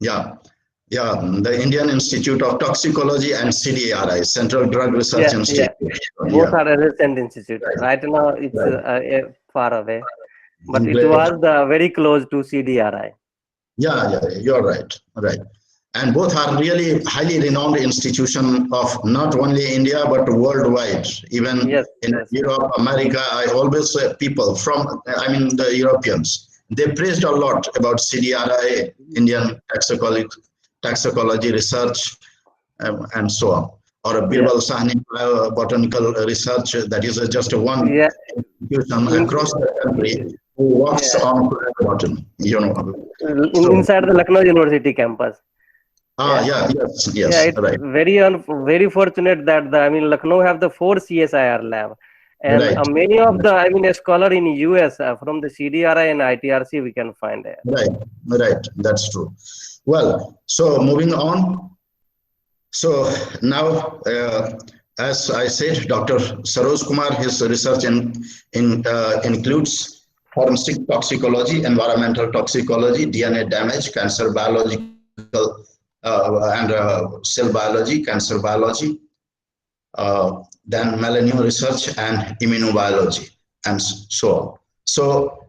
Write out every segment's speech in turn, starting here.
Yeah, yeah, the Indian Institute of Toxicology and CDRI, Central Drug Yeah, Research yeah. Institute. Both Yeah, are a recent institute. right, Right now, it's right. far away, but it Great. was very close to CDRI. Yeah, yeah, you're right, right. And both are really highly renowned institution of not only India but worldwide. Even Yes, in yes, Europe, America, I always say people from, I mean, the Europeans, they praised a lot about CDRI, Indian Toxicology Research, and so on. Or a yeah, Birbal Sahni Botanical Research, that is just one yeah. institution In, across the country who works yeah, on botany, you know. So, inside the Lucknow University campus. Yeah, yeah, yes, yeah. yes, It's right, very fortunate that Lucknow have the 4 CSIR lab, and right, many of the a scholar in US from the CDRI and ITRC we can find there. right, right, that's true. Well, so moving on. So now, as I said, Dr. Saroj Kumar, his research includes forensic toxicology, environmental toxicology, DNA damage, cancer biological, and cell biology, cancer biology, then millennium research and immunobiology, and so on. So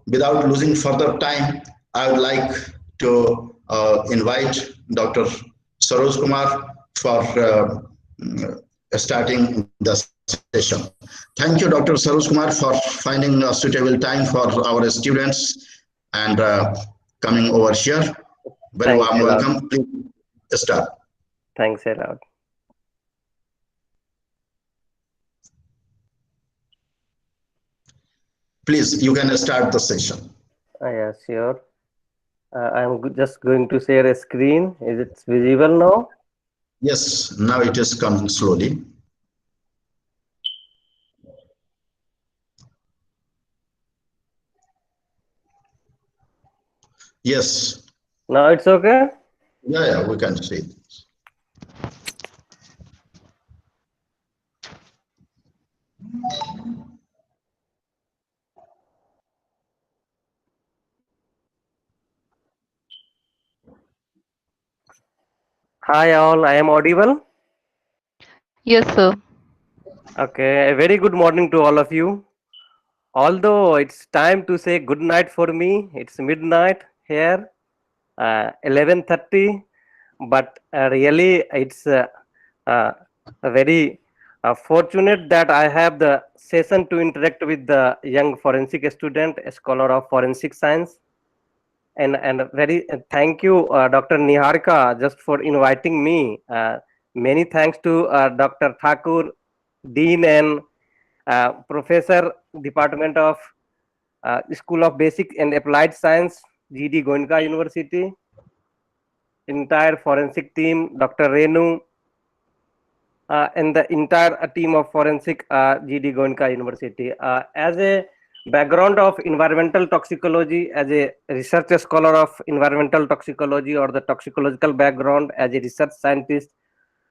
without losing further time, I would like to invite Dr. Saroj Kumar for starting the session. Thank you, Dr. Saroj Kumar, for finding a suitable time for our students and coming over here. Very Thanks warm a lot. welcome. Please start. Thanks a lot. Please, you can start the session. Yeah, sure. Just going to share a screen. Is it visible now? Yes, now it is coming slowly. Yes. Now it's okay. Yeah, yeah, we can see it. Hi all, I am audible. Yes, sir. Okay, a very good morning to all of you. Although it's time to say good night for me, it's midnight here, 11:30. But really, it's a very fortunate that I have the session to interact with the young forensic student, a scholar of forensic science. And very thank you, Dr. Niharika, just for inviting me. Many thanks to Dr. Thakur, Dean and Professor, Department of School of Basic and Applied Science, GD Goenka University, entire forensic team, Dr. Renu, and the entire team of forensic GD Goenka University. As a background of environmental toxicology, as a research scholar of environmental toxicology or the toxicological background as a research scientist,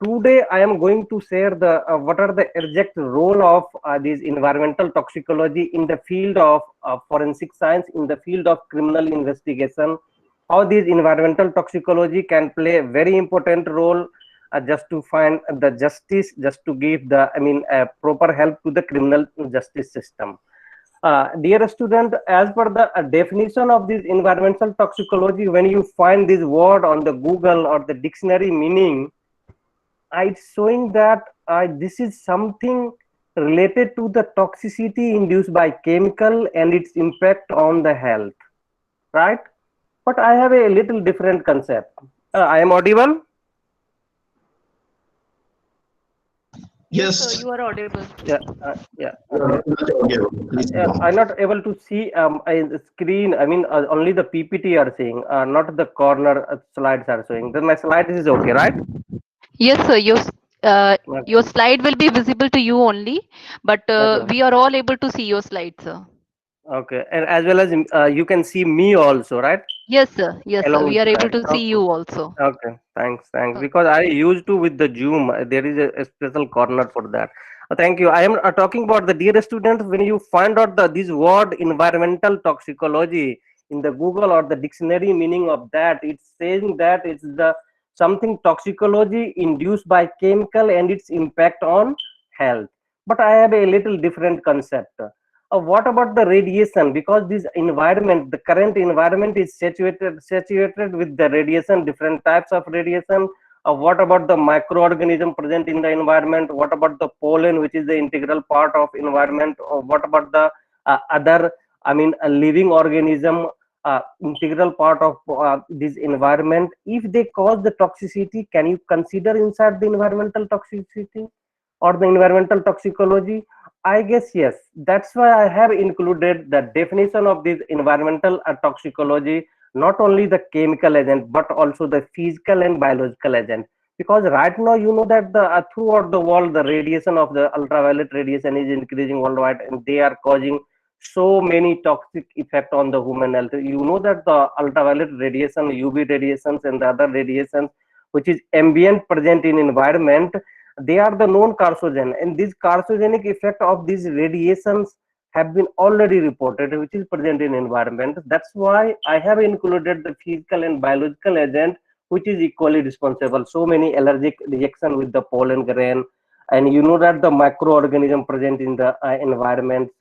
today I am going to share the what are the exact role of this environmental toxicology in the field of forensic science, in the field of criminal investigation, how this environmental toxicology can play a very important role just to find the justice, just to give the proper help to the criminal justice system. Dear student, as per the definition of this environmental toxicology, when you find this word on the Google or the dictionary meaning, it's showing that this is something related to the toxicity induced by chemical and its impact on the health, right? But I have a little different concept. I am audible? Yes, sir, Yes. you are audible. Yeah, yeah, okay. Please go I'm on. not able to see the screen. Only the PPT are seeing, not the corner slides are showing. Then my slide is okay, right? Yes, sir, your Okay, slide will be visible to you only, but okay, we are all able to see your slides, sir. okay. And as well as you can see me also, right? Yes, sir. Yes, sir. Along We with are able slide. to see Okay, you also. okay. Thanks, thanks. Okay. Because I used to with the Zoom, there is a special corner for that. Thank you. I am talking about the dear students. When you find out this word environmental toxicology in the Google or the dictionary meaning of that, it's saying that it's the something toxicology induced by chemical and its impact on health. But I have a little different concept. What about the radiation? Because this environment, the current environment is saturated with the radiation, different types of radiation. What about the microorganism present in the environment? What about the pollen, which is the integral part of environment? Or what about the other, a living organism, integral part of this environment? If they cause the toxicity, can you consider inside the environmental toxicity or the environmental toxicology? I guess yes. That's why I have included the definition of this environmental toxicology, not only the chemical agent, but also the physical and biological agent. Because right now, you know that the throughout the world, the radiation of the ultraviolet radiation is increasing worldwide, and they are causing so many toxic effect on the human health. You know that the ultraviolet radiation, UV radiations, and the other radiations, which is ambient present in environment, they are the known carcinogen, and this carcinogenic effect of these radiations have been already reported, which is present in environment. That's why I have included the physical and biological agent, which is equally responsible. So many allergic reaction with the pollen grain, and you know that the microorganism present in the environment,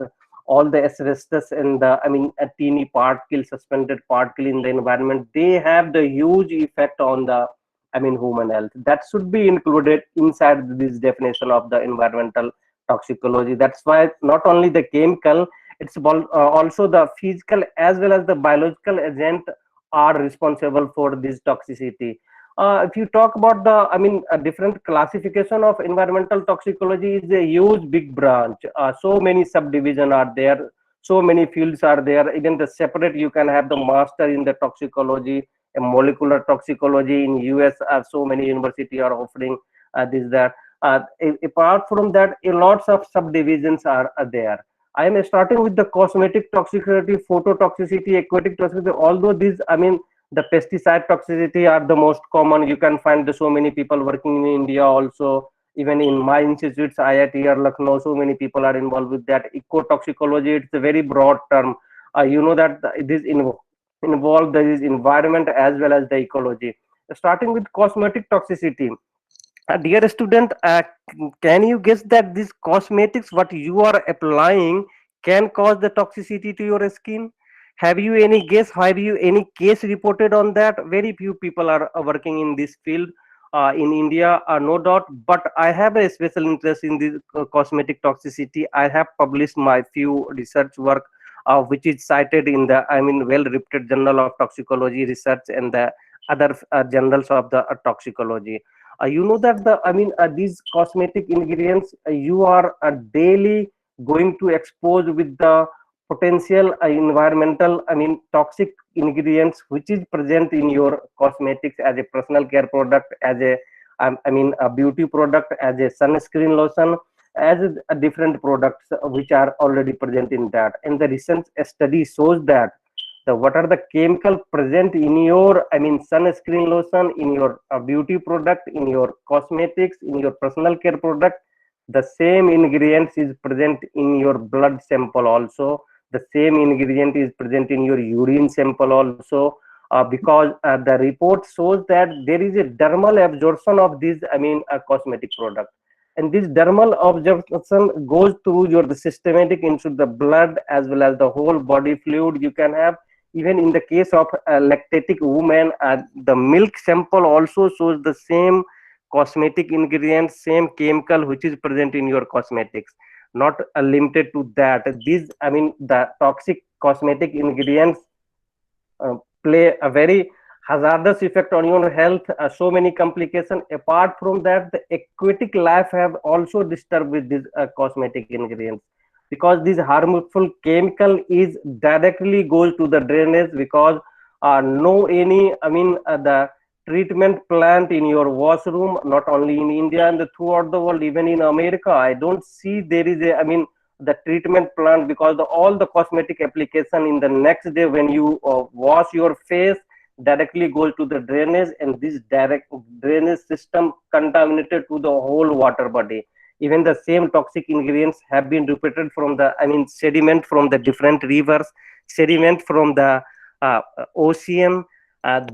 all the asbestos and the a teeny particle, suspended particle in the environment, they have the huge effect on the human health. That should be included inside this definition of the environmental toxicology. That's why not only the chemical, it's also the physical as well as the biological agent are responsible for this toxicity. If you talk about the, a different classification of environmental toxicology is a huge big branch. So many subdivision are there, so many fields are there. Even the separate, you can have the master in the toxicology, a molecular toxicology in US. So many universities are offering this that. Apart from that, a lots of subdivisions are there. I am starting with the cosmetic toxicity, phototoxicity, aquatic toxicity. Although these, the pesticide toxicity are the most common. You can find so many people working in India also. Even in my institutes, IIT or Lucknow, so many people are involved with that. Ecotoxicology, it's a very broad term. You know that this involve the environment as well as the ecology. Starting with cosmetic toxicity. Dear student, can you guess that these cosmetics, what you are applying, can cause the toxicity to your skin? Have you any guess? Have you any case reported on that? Very few people are working in this field in India, no doubt. But I have a special interest in this cosmetic toxicity. I have published my few research work, which is cited in the well-reputed Journal of Toxicology Research and the other journals of the toxicology. You know that the these cosmetic ingredients you are daily going to expose with the potential environmental toxic ingredients which is present in your cosmetics as a personal care product, as a a beauty product, as a sunscreen lotion, as a different products which are already present in that. And the recent study shows that what are the chemical present in your sunscreen lotion, in your beauty product, in your cosmetics, in your personal care product. The same ingredients is present in your blood sample also. The same ingredient is present in your urine sample also, because the report shows that there is a dermal absorption of this cosmetic product, and this dermal absorption goes through your systematic into the blood as well as the whole body fluid you can have. Even in the case of a lactatic woman, the milk sample also shows the same cosmetic ingredients, same chemical which is present in your cosmetics. Not limited to that. These, the toxic cosmetic ingredients play a very hazardous effect on your health. So many complications. Apart from that, the aquatic life have also disturbed with these cosmetic ingredients, because this harmful chemical is directly goes to the drainage, because no any the treatment plant in your washroom, not only in India and throughout the world, even in America, I don't see there is a the treatment plant, because all the cosmetic application in the next day when you wash your face directly goes to the drainage, and this direct drainage system contaminated to the whole water body. Even the same toxic ingredients have been repeated from the sediment from the different rivers, sediment from the ocean,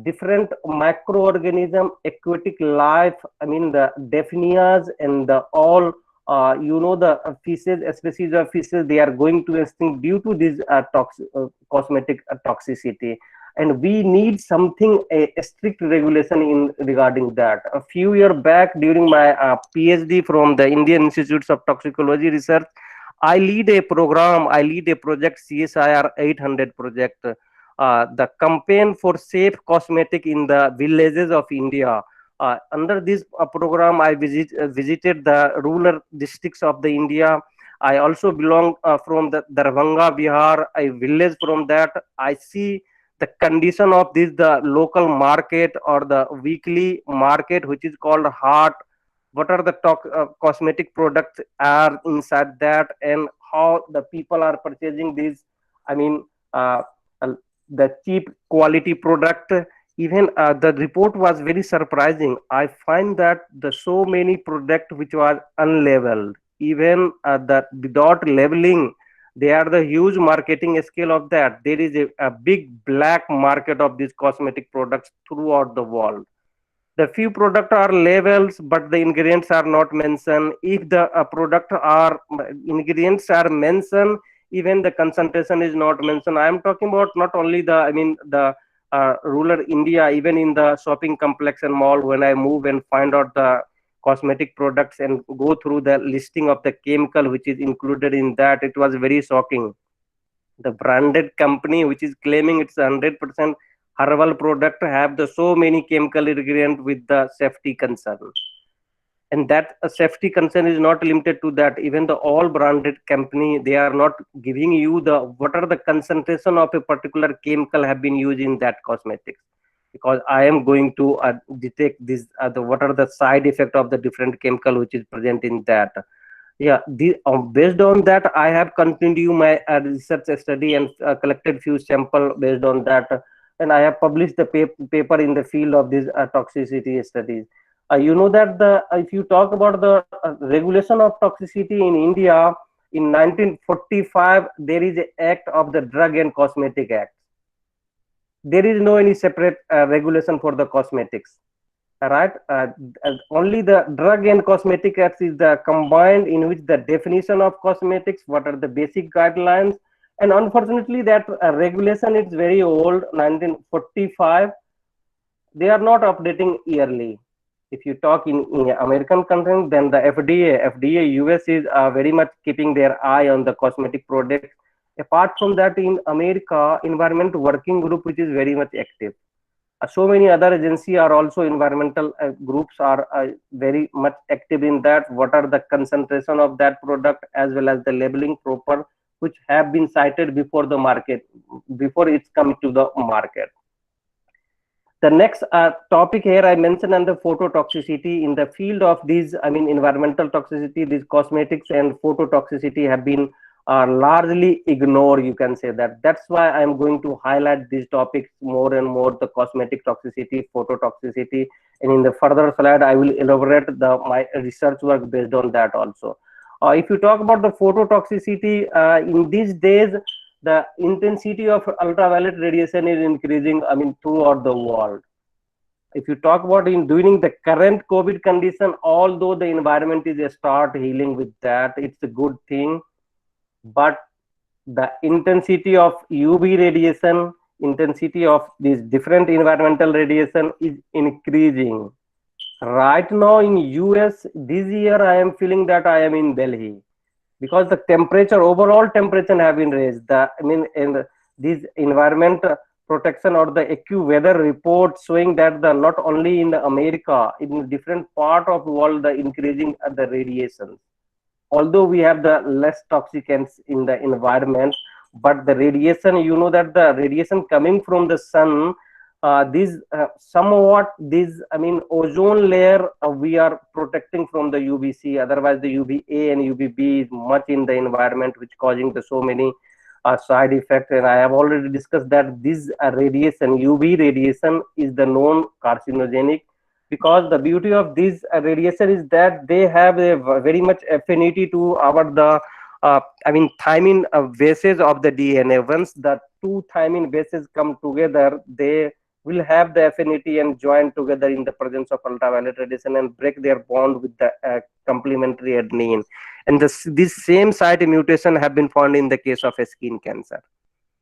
different microorganism, aquatic life, I mean the delphinias and the all, the fishes, species of fishes, they are going to extinct due to this cosmetic toxicity. And we need something, a strict regulation in regarding that. A few years back, during my PhD from the Indian Institutes of Toxicology Research, I lead a program, I lead a project, CSIR 800 project, the campaign for safe cosmetic in the villages of India. Under this program, I visited the rural districts of the India. I also belong from the Darbhanga, Bihar, a village from that. I see the condition of this, the local market or the weekly market, which is called Heart. What are the cosmetic products are inside that, and how the people are purchasing these, I mean, uh, the cheap quality product. Even the report was very surprising. I find that the so many product which was unlabeled, even that without labeling, they are the huge marketing scale of that. There is a big black market of these cosmetic products throughout the world. The few product are labels, but the ingredients are not mentioned. If the product are ingredients are mentioned, even the concentration is not mentioned. I am talking about not only the, I mean, the rural India, even in the shopping complex and mall, when I move and find out the cosmetic products and go through the listing of the chemical which is included in that, it was very shocking. The branded company which is claiming it's 100% herbal product have the so many chemical ingredient with the safety concern. And that safety concern is not limited to that. Even the all branded company, they are not giving you the what are the concentration of a particular chemical have been used in that cosmetics, because I am going to detect this the what are the side effect of the different chemical which is present in that. Yeah, based on that, I have continued my research study and collected few sample based on that, and I have published the paper in the field of these toxicity studies. You know that the if you talk about the regulation of toxicity in India in 1945, there is an act of the Drug and Cosmetic Act. There is no any separate regulation for the cosmetics. Right, only the Drug and Cosmetic Acts is the combined in which the definition of cosmetics, what are the basic guidelines, and unfortunately that regulation is very old, 1945. They are not updating yearly. If you talk in American country, then the FDA US is very much keeping their eye on the cosmetic products. Apart from that, in America, Environment Working Group, which is very much active. So many other agencies are also environmental groups are very much active in that. What are the concentration of that product as well as the labeling proper, which have been cited before the market, before it's coming to the market. The next topic here I mentioned on the phototoxicity. In the field of these, I mean, environmental toxicity, these cosmetics and phototoxicity have been largely ignored, you can say that. That's why I'm going to highlight these topics more and more, the cosmetic toxicity, phototoxicity, and in the further slide I will elaborate my research work based on that also. If you talk about the phototoxicity, in these days the intensity of ultraviolet radiation is increasing, I mean, throughout the world. If you talk about during the current COVID condition, although the environment is a start healing with that, it's a good thing, but the intensity of UV radiation, intensity of these different environmental radiation is increasing. Right now in US, this year I am feeling that I am in Delhi, because the temperature, overall temperature have been raised. I mean, in this environment protection or the AccuWeather report showing that not only in America, in different part of the world, the increasing the radiation. Although we have the less toxicants in the environment, but the radiation, you know that the radiation coming from the sun, somewhat this, I mean, ozone layer we are protecting from the UVC. Otherwise the UVA and UVB is much in the environment, which causing the so many side effects. And I have already discussed that this radiation, UV radiation, is the known carcinogenic, because the beauty of this radiation is that they have a very much affinity to our I mean, thymine bases of the DNA. Once the two thymine bases come together, they will have the affinity and join together in the presence of ultraviolet radiation and break their bond with the complementary adenine. And this same site mutation have been found in the case of skin cancer.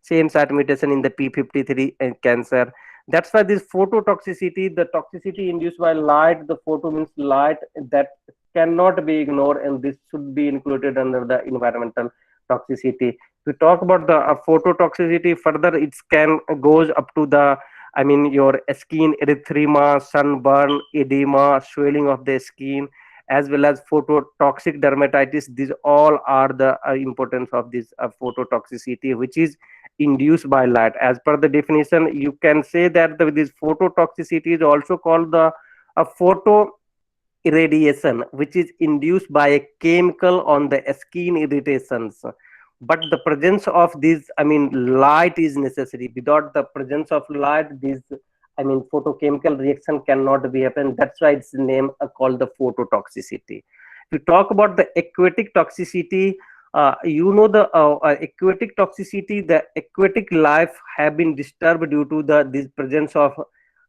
Same site mutation in the P53 cancer. That's why this phototoxicity, the toxicity induced by light, the photo means light, that cannot be ignored, and this should be included under the environmental toxicity. We talk about the phototoxicity further, it can goes up to the, I mean, your skin erythema, sunburn, edema, swelling of the skin, as well as phototoxic dermatitis. These all are the importance of this phototoxicity, which is induced by light. As per the definition, you can say that this phototoxicity is also called the photo irradiation, which is induced by a chemical on the skin irritations. But the presence of this, I mean, light is necessary. Without the presence of light, this, I mean, photochemical reaction cannot be happen. That's why it's named called the phototoxicity. If you talk about the aquatic toxicity, you know, the aquatic toxicity, the aquatic life have been disturbed due to the this presence of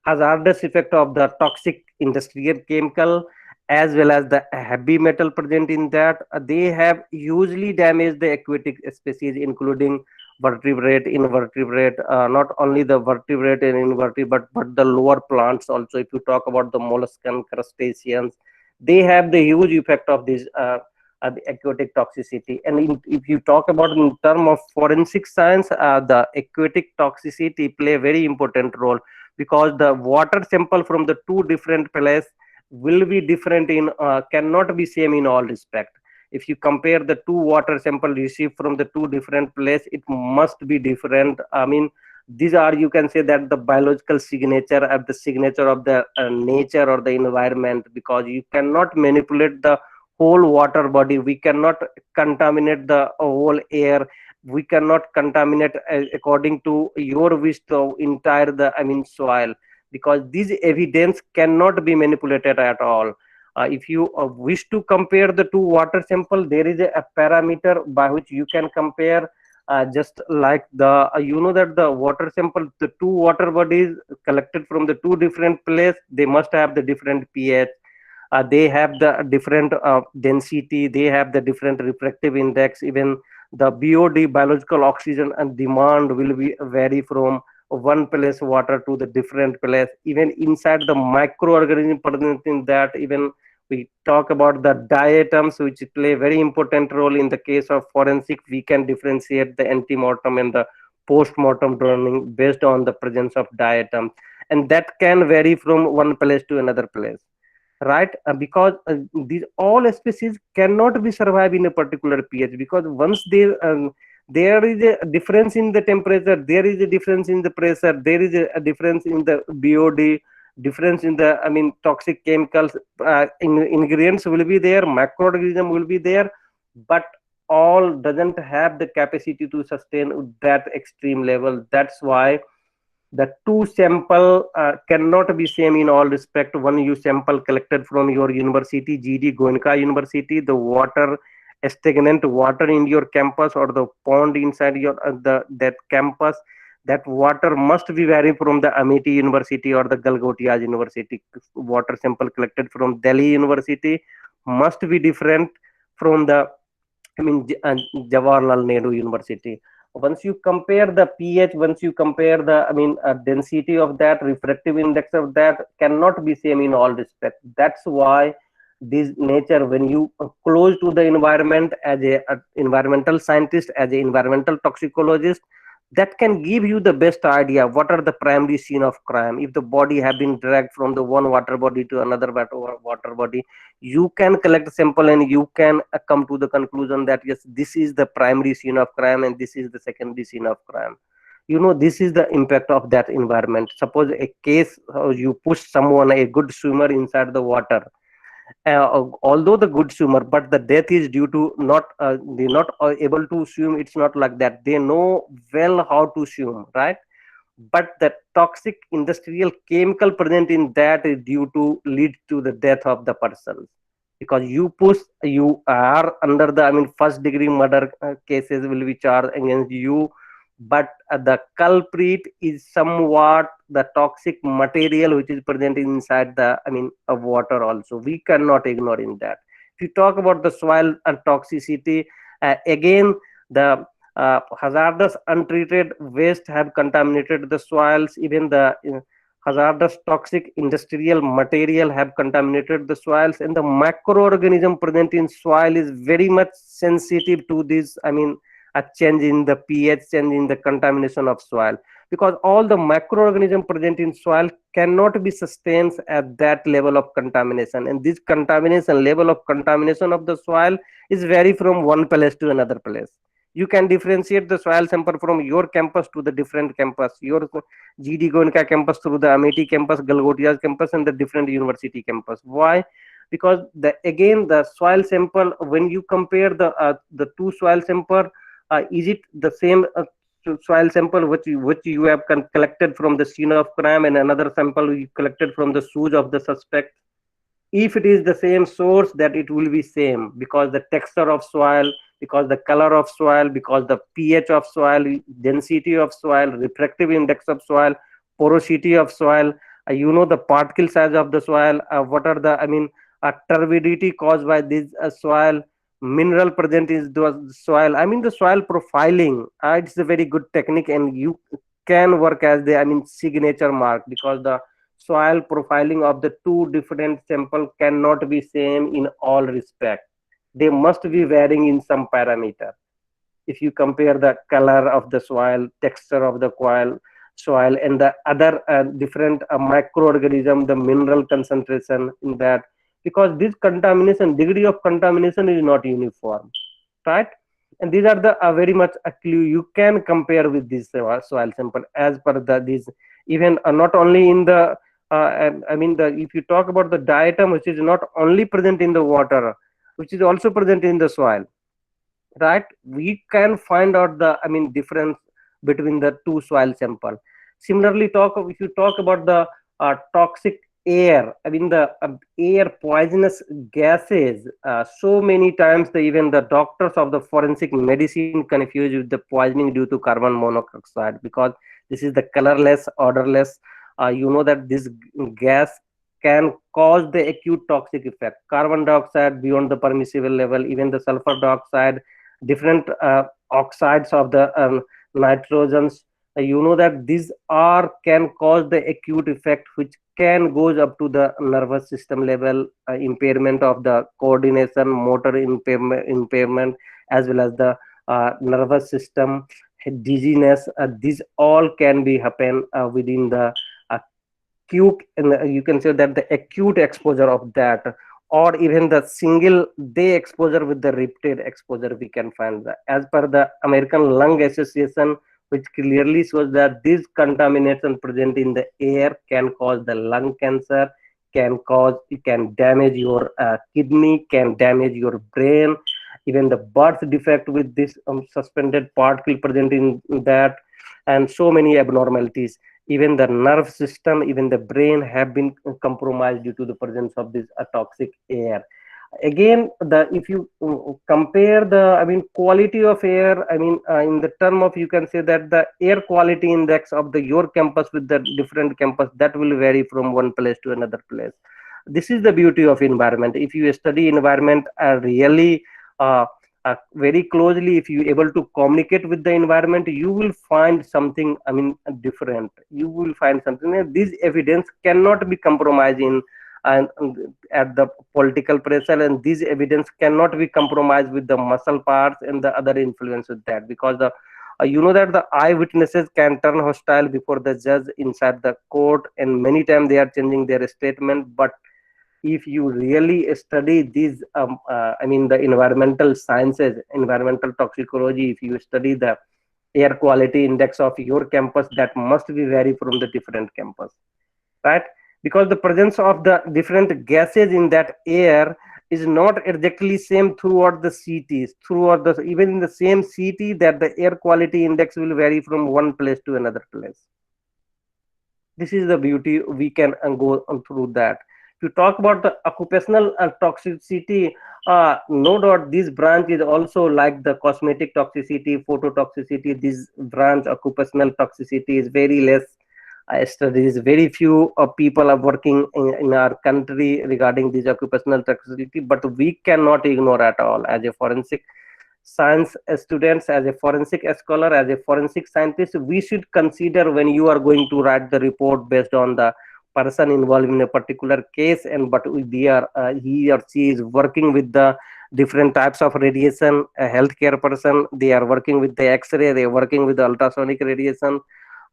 hazardous effect of the toxic industrial chemical, as well as the heavy metal present in that. They have hugely damaged the aquatic species, including vertebrate, invertebrate, not only the vertebrate and invertebrate, but the lower plants also. If you talk about the mollusk and crustaceans, they have the huge effect of this the aquatic toxicity. And if you talk about in term of forensic science, the aquatic toxicity play a very important role, because the water sample from the two different places will be different in cannot be same in all respect. If you compare the two water sample received from the two different places, it must be different. I mean, these are, you can say that the biological signature of the signature of the nature or the environment, because you cannot manipulate the whole water body, we cannot contaminate the whole air, we cannot contaminate according to your wish the entire the, I mean, soil, because this evidence cannot be manipulated at all. If you wish to compare the two water sample, there is a parameter by which you can compare, just like the you know that the water sample, the two water bodies collected from the two different places, they must have the different pH, they have the different density, they have the different refractive index, even the BOD, biological oxygen and demand, will be vary from one place water to the different place. Even inside the microorganism present in that, even we talk about the diatoms, which play very important role in the case of forensic. We can differentiate the antemortem and the post-mortem drowning based on the presence of diatoms, and that can vary from one place to another place, right? Because these all species cannot be survive in a particular pH, because once they there is a difference in the temperature, there is a difference in the pressure, there is a difference in the BOD, difference in the, I mean, toxic chemicals, ingredients will be there, microorganism will be there, but all doesn't have the capacity to sustain that extreme level. That's why the two sample cannot be same in all respect. One you sample collected from your university, GD Goenka University, the water, stagnant water in your campus or the pond inside your that campus, that water must be vary from the Amity University or the Galgotias University. Water sample collected from Delhi University must be different from the, I mean, Jawaharlal Nehru University. Once you compare the pH, once you compare the, I mean, density of that, refractive index of that cannot be same in all respect. That's why this nature, when you close to the environment as a environmental scientist, as a environmental toxicologist, that can give you the best idea what are the primary scene of crime. If the body have been dragged from the one water body to another water body, you can collect sample and you can come to the conclusion that yes, this is the primary scene of crime and this is the secondary scene of crime. You know, this is the impact of that environment. Suppose a case, you push someone, a good swimmer, inside the water, although the good swimmer, but the death is due to not they're not able to swim. It's not like that, they know well how to swim, right? But the toxic industrial chemical present in that is due to lead to the death of the person, because you push, you are under the, I mean, first degree murder cases will be charged against you but the culprit is somewhat the toxic material which is present inside the, of water also. We cannot ignore in that. If you talk about the soil and toxicity, again, the hazardous untreated waste have contaminated the soils. Even the hazardous toxic industrial material have contaminated the soils, and the microorganism present in soil is very much sensitive to this, a change in the pH, change in the contamination of soil, because all the microorganism present in soil cannot be sustained at that level of contamination, and this contamination level of contamination of the soil is vary from one place to another place. You can differentiate the soil sample from your campus to the different campus, your GD Goenka campus through the Amity campus, Galgotia's campus, and the different university campus. Why? Because again, the soil sample, when you compare the two soil sample, is it the same soil sample which you have collected from the scene of crime, and another sample you collected from the shoes of the suspect? If it is the same source, that it will be same, because the texture of soil, because the color of soil, because the pH of soil, density of soil, refractive index of soil, porosity of soil, the particle size of the soil, what are the turbidity caused by this soil, mineral present in the soil, the soil profiling. It's a very good technique, and you can work as the signature mark, because the soil profiling of the two different sample cannot be same in all respect. They must be varying in some parameter. If you compare the color of the soil, texture of the soil, and the other different microorganism, the mineral concentration in that, because this contamination, degree of contamination is not uniform, right? And these are the very much a clue you can compare with this soil sample as per these. Even not only in the if you talk about the diatom, which is not only present in the water, which is also present in the soil, right? We can find out the difference between the two soil sample. Similarly, if you talk about the toxic air, the air poisonous gases, so many times even the doctors of the forensic medicine confused with the poisoning due to carbon monoxide, because this is the colorless, odorless. That this gas can cause the acute toxic effect. Carbon dioxide beyond the permissible level, even the sulfur dioxide, different oxides of the nitrogens. That these can cause the acute effect, which can goes up to the nervous system level, impairment of the coordination, motor impairment, as well as the nervous system, dizziness. These all can be happen within the acute, and you can say that the acute exposure of that, or even the single day exposure with the repeated exposure, we can find that. As per the American Lung Association, which clearly shows that this contamination present in the air can cause the lung cancer, it can damage your kidney, can damage your brain, even the birth defect with this suspended particle present in that, and so many abnormalities. Even the nerve system, even the brain have been compromised due to the presence of this toxic air. Again, if you compare the quality of air, in the term of, you can say that the air quality index of your campus with the different campus, that will vary from one place to another place. This is the beauty of environment. If you study environment really very closely, if you able to communicate with the environment, you will find something different. You will find something, and this evidence cannot be compromised in and at the political pressure, and this evidence cannot be compromised with the muscle parts and the other influence with that, because the that the eyewitnesses can turn hostile before the judge inside the court, and many times they are changing their statement. But if you really study these the environmental sciences, environmental toxicology, if you study the air quality index of your campus, that must be vary from the different campus, right? Because the presence of the different gases in that air is not exactly same throughout the cities, throughout the, even in the same city, that the air quality index will vary from one place to another place. This is the beauty. We can go on through that. you talk about the occupational toxicity, no doubt this branch is also like the cosmetic toxicity, phototoxicity. This branch occupational toxicity is very less studies. Very few people are working in our country regarding this occupational toxicity, but we cannot ignore at all as a forensic science students, as a forensic scholar, as a forensic scientist. We should consider when you are going to write the report based on the person involved in a particular case, and but they are he or she is working with the different types of radiation. A healthcare person, they are working with the x-ray, they are working with the ultrasonic radiation,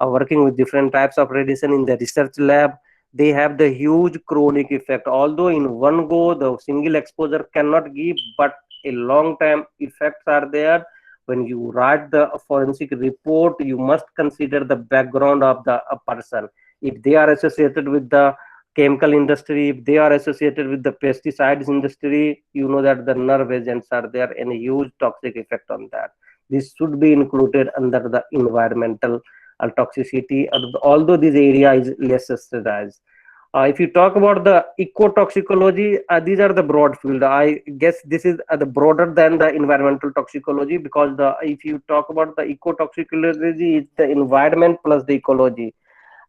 are working with different types of radiation in the research lab. They have the huge chronic effect, although in one go the single exposure cannot give, but a long time effects are there. When you write the forensic report, you must consider the background of the person. If they are associated with the chemical industry, if they are associated with the pesticides industry, you know that the nerve agents are there and a huge toxic effect on that. This should be included under the environmental toxicity, although this area is less standardized. If you talk about the ecotoxicology, these are the broad field. I guess this is the broader than the environmental toxicology, because the if you talk about the ecotoxicology, it's the environment plus the ecology,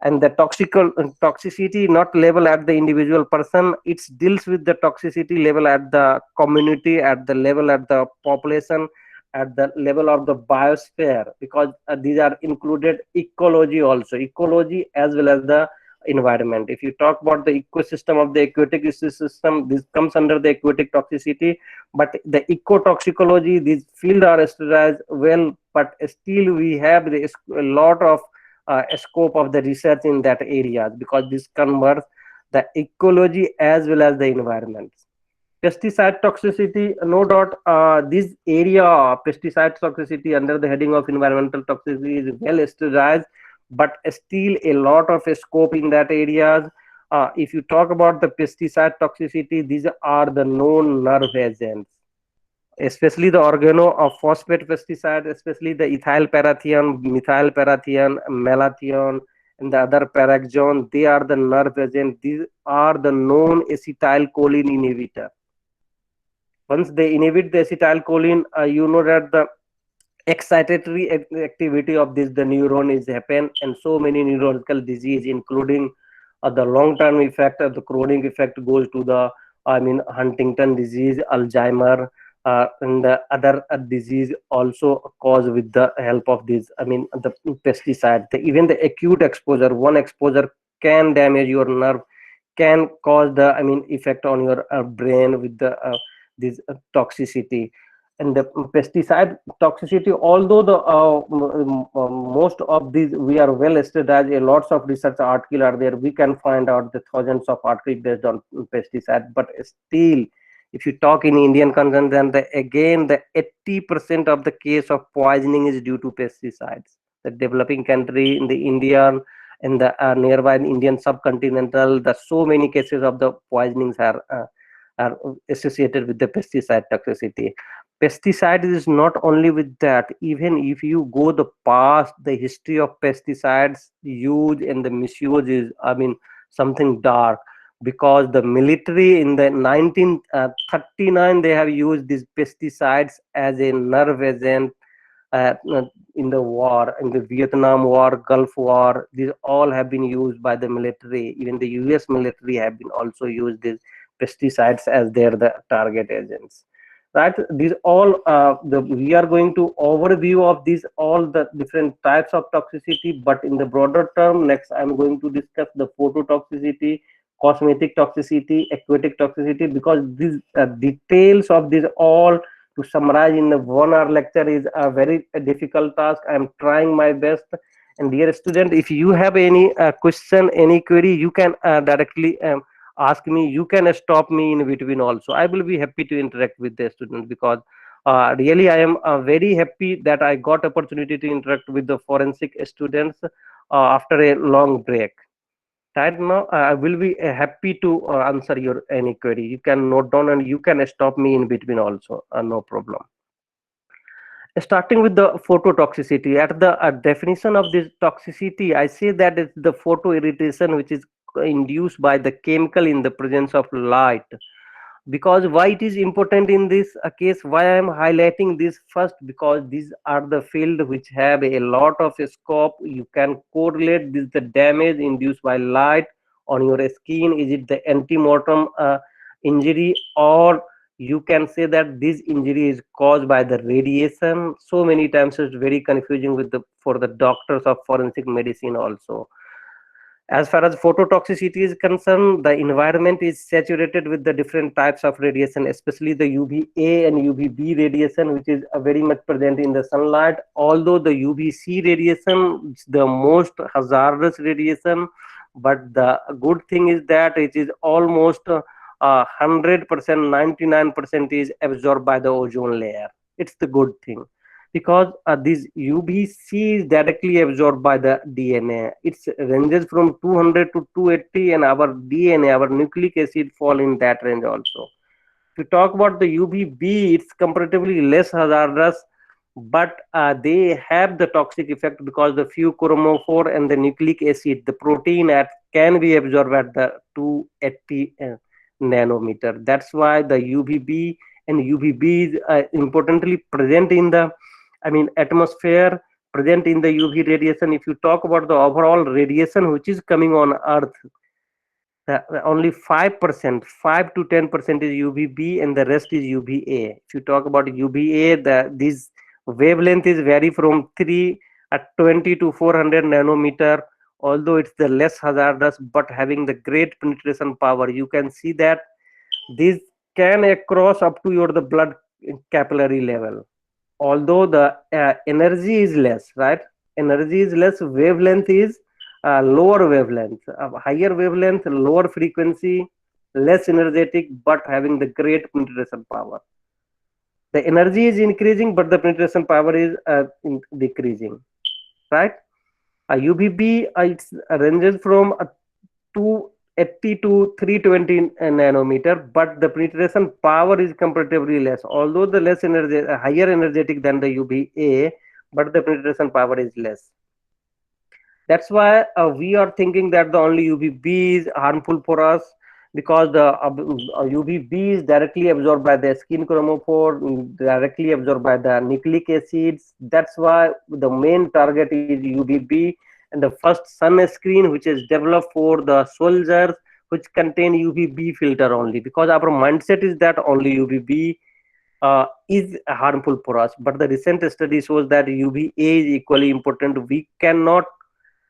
and the toxicity not level at the individual person. It deals with the toxicity level at the community, at the level at the population, at the level of the biosphere, because these are included ecology also, ecology as well as the environment. If you talk about the ecosystem of the aquatic ecosystem, this comes under the aquatic toxicity. But the ecotoxicology, these field are studied well, but still we have a lot of scope of the research in that area, because this converts the ecology as well as the environment. Pesticide toxicity, no doubt, this area pesticide toxicity under the heading of environmental toxicity is well studied, but still a lot of scope in that area. If you talk about the pesticide toxicity, these are the known nerve agents, especially the organo of phosphate pesticide, especially the ethyl parathion, methyl parathion, malathion, and the other paraxone. They are the nerve agent. These are the known acetylcholine inhibitor. Once they inhibit the acetylcholine, you know that the excitatory activity of this the neuron is happen, and so many neurological disease, including the long-term effect of the chronic effect, goes to the Huntington disease, Alzheimer, and the other disease also caused with the help of this the pesticide. Even the acute exposure, one exposure can damage your nerve, can cause the effect on your brain with the this toxicity. And the pesticide toxicity, although the most of these we are well studied, a lots of research articles are there, we can find out the thousands of articles based on pesticide. But still, if you talk in Indian content, then again the 80% of the case of poisoning is due to pesticides. The developing country in the Indian and the nearby Indian subcontinental, the so many cases of the poisonings are associated with the pesticide toxicity. Pesticide is not only with that. Even if you go the past, the history of pesticides use and the misuse is something dark, because the military in the 1939 they have used these pesticides as a nerve agent uh, in the war, in the Vietnam War, Gulf War. These all have been used by the military. Even the US military have been also used these pesticides as their the target agents. Right? These all we are going to overview of these all the different types of toxicity, but in the broader term, next I'm going to discuss the phototoxicity, cosmetic toxicity, aquatic toxicity, because these details of these all to summarize in the 1 hour lecture is a very difficult task. I'm trying my best. And dear student, if you have any question, any query, you can directly ask me. You can stop me in between also. I will be happy to interact with the students, because really I am very happy that I got opportunity to interact with the forensic students after a long break. Right now I will be happy to answer your any query. You can note down and you can stop me in between also, no problem. Starting with the phototoxicity, at the definition of this toxicity, I say that it's the photo irritation which is induced by the chemical in the presence of light. Because why it is important in this case, why I am highlighting this first, because these are the field which have a lot of scope. You can correlate this the damage induced by light on your skin. Is it the antemortem injury, or you can say that this injury is caused by the radiation. So many times it's very confusing with the for the doctors of forensic medicine also. As far as phototoxicity is concerned, the environment is saturated with the different types of radiation, especially the UVA and UVB radiation, which is very much present in the sunlight. Although the UVC radiation is the most hazardous radiation, but the good thing is that it is almost 100%, 99% is absorbed by the ozone layer. It's the good thing, because this UVC is directly absorbed by the DNA. It ranges from 200 to 280, and our DNA, our nucleic acid, fall in that range also. If you talk about the UVB, it's comparatively less hazardous, but they have the toxic effect because the few chromophore and the nucleic acid, the protein can be absorbed at the 280 nanometer. That's why the UVB and UVB is importantly present in the atmosphere, present in the UV radiation. If you talk about the overall radiation which is coming on Earth, only 5%, 5 to 10% is UVB, and the rest is UVA. If you talk about UVA, this wavelength is vary from 320 to 400 nanometer. Although it's the less hazardous, but having the great penetration power. You can see that this can cross up to your the blood capillary level. Although the energy is less, right? Energy is less, wavelength is lower wavelength, higher wavelength, lower frequency, less energetic, but having the great penetration power. The energy is increasing, but the penetration power is decreasing, right? UVB it ranges from 280 to 320 nanometer, but the penetration power is comparatively less. Although the less energy, higher energetic than the UVA, but the penetration power is less. That's why we are thinking that the only UVB is harmful for us, because the UVB is directly absorbed by the skin chromophore, directly absorbed by the nucleic acids. That's why the main target is UVB, and the first sunscreen which is developed for the soldiers which contain UVB filter only, because our mindset is that only UVB is harmful for us. But the recent study shows that UVA is equally important. We cannot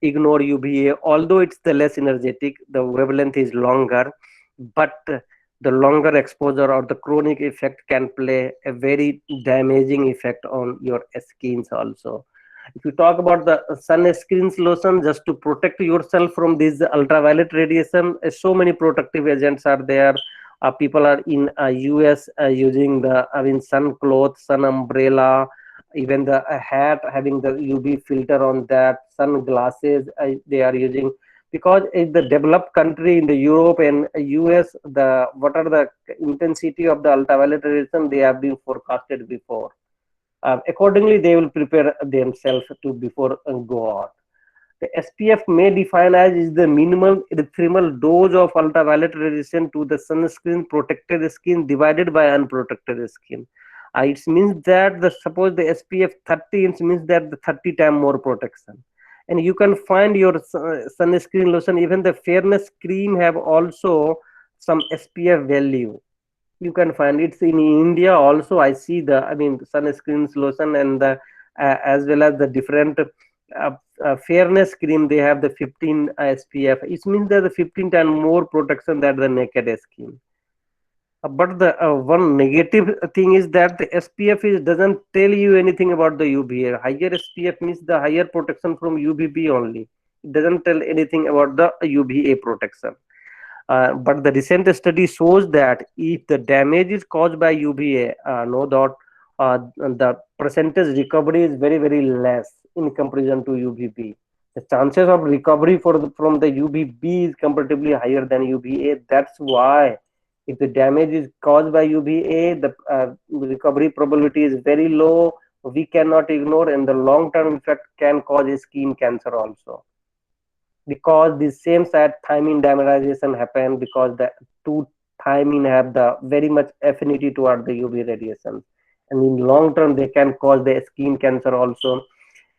ignore UVA, although it's the less energetic, the wavelength is longer, but the longer exposure or the chronic effect can play a very damaging effect on your skins also. If you talk about the sunscreen lotion, just to protect yourself from this ultraviolet radiation, so many protective agents are there. People are in US using the sun cloth, sun umbrella, even the hat having the UV filter on that, sunglasses they are using, because in the developed country in the Europe and US, what are the intensity of the ultraviolet radiation, they have been forecasted before. Accordingly, they will prepare themselves to before go out. The SPF may define as is the minimal erythremal dose of ultraviolet radiation to the sunscreen protected skin divided by unprotected skin. It means that suppose the SPF 30, it means that the 30 times more protection. And you can find your sunscreen lotion, even the fairness cream have also some SPF value. You can find it in India also. I see the sunscreen lotion and the as well as the different fairness cream, they have the 15 SPF. It means that the 15 times more protection than the naked skin. But the one negative thing is that the SPF doesn't tell you anything about the UVA. Higher SPF means the higher protection from UVB only. It doesn't tell anything about the UVA protection. But the recent study shows that if the damage is caused by UVA, no doubt the percentage recovery is very, very less in comparison to UVB. The chances of recovery from the UVB is comparatively higher than UVA. That's why if the damage is caused by UVA, the recovery probability is very low. We cannot ignore, and the long-term effect can cause skin cancer also. because the same side thymine dimerization happen, because the two thymine have the very much affinity toward the UV radiation, and in long term they can cause the skin cancer also.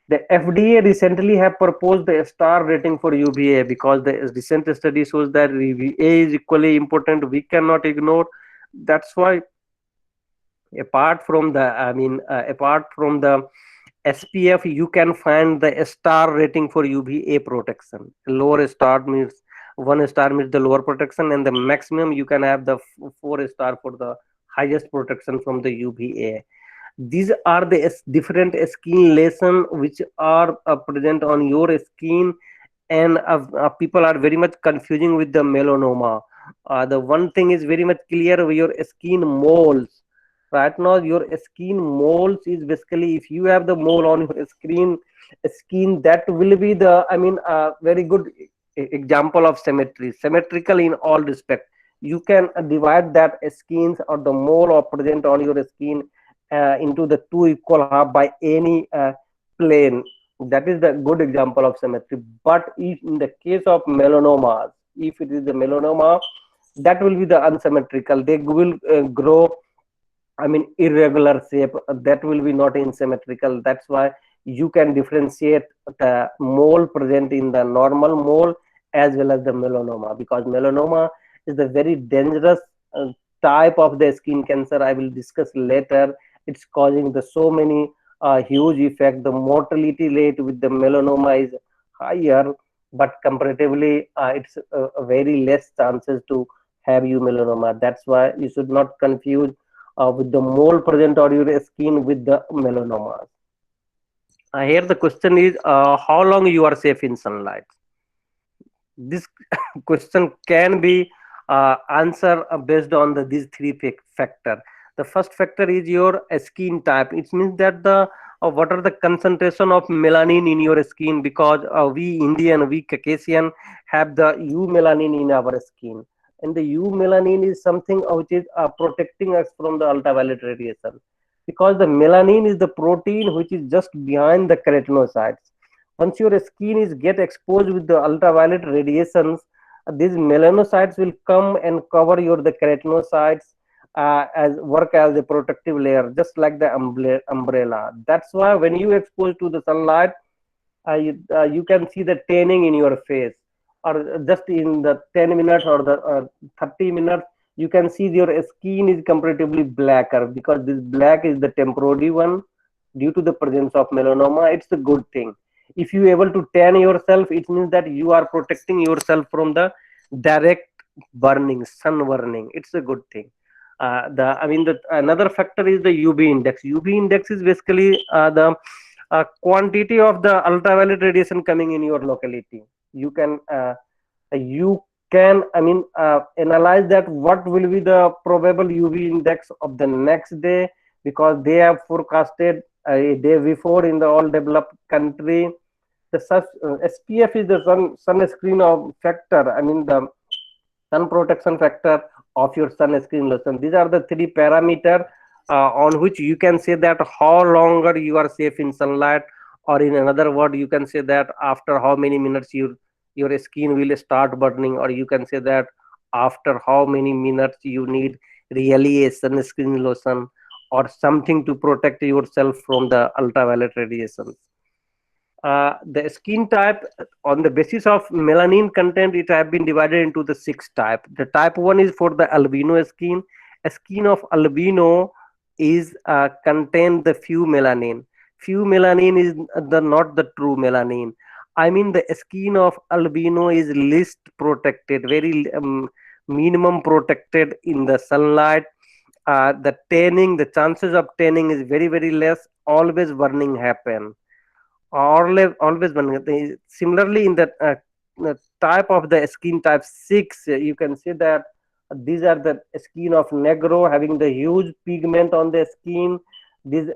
The FDA recently have proposed the star rating for UVA because the recent study shows that UVA is equally important. We cannot ignore. That's why, apart from the, apart from the SPF, you can find the star rating for UVA protection. Lower star means, 1 star means the lower protection, and the maximum you can have the 4 star for the highest protection from the UVA. These are the different skin lesion which are present on your skin, and people are very much confusing with the melanoma. The one thing is very much clear: your skin moles. Right now, your skin moles is basically, if you have the mole on your skin, that will be the, very good example of symmetry, symmetrical in all respect. You can divide that skins or the mole or present on your skin into the two equal half by any plane. That is the good example of symmetry. But if in the case of melanomas, if it is the melanoma, that will be the unsymmetrical. They will grow, irregular shape. That will be not in symmetrical. That's why you can differentiate the mole present in the normal mole as well as the melanoma, because melanoma is the very dangerous type of the skin cancer. I will discuss later. It's causing the so many huge effect. The mortality rate with the melanoma is higher, but comparatively it's a very less chances to have you melanoma. That's why you should not confuse with the mole present on your skin with the melanoma. Here the question is, how long you are safe in sunlight? This question can be answered based on these three factor. The first factor is your skin type. It means that the what are the concentration of melanin in your skin, because we Indian, we Caucasian have the U melanin in our skin, and the U melanin is something which is protecting us from the ultraviolet radiation, because the melanin is the protein which is just behind the keratinocytes. Once your skin is get exposed with the ultraviolet radiations, these melanocytes will come and cover your the keratinocytes, as work as a protective layer, just like the umbrella. That's why when you expose to the sunlight, you can see the tanning in your face, or just in the 10 minutes or the 30 minutes, you can see your skin is comparatively blacker, because this black is the temporary one due to the presence of melanoma. It's a good thing. If you able to tan yourself, it means that you are protecting yourself from the direct burning, sun burning. It's a good thing. The another factor is the UV index. UV index is basically the quantity of the ultraviolet radiation coming in your locality. You can analyze that what will be the probable UV index of the next day, because they have forecasted a day before in the all developed country. The SPF is the sunscreen of factor, the sun protection factor of your sunscreen lotion. These are the three parameter on which you can say that how longer you are safe in sunlight, or in another word, you can say that after how many minutes your skin will start burning, or you can say that after how many minutes you need really a sunscreen lotion or something to protect yourself from the ultraviolet radiation. The skin type, on the basis of melanin content, it have been divided into the 6 type. The type 1 is for the albino skin. A skin of albino is contain the few melanin. Few melanin is not the true melanin. The skin of albino is least protected, very minimum protected in the sunlight. The tanning, the chances of tanning is very, very less. Always burning happen. Always burning. Similarly, in the type of the skin type 6, you can see that these are the skin of negro, having the huge pigment on the skin. This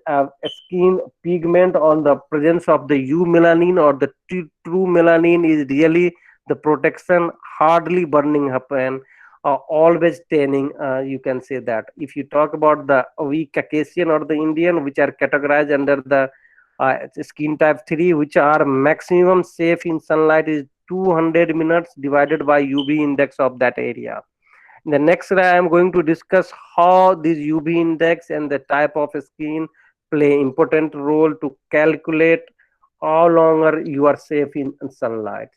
skin pigment on the presence of the U melanin or the true melanin is really the protection. Hardly burning happen. Always tanning. You can say that. If you talk about the we Caucasian or the Indian, which are categorized under the skin type 3, which are maximum safe in sunlight, is 200 minutes divided by UV index of that area. In the next slide, I am going to discuss how this UV index and the type of skin play important role to calculate how longer you are safe in sunlight.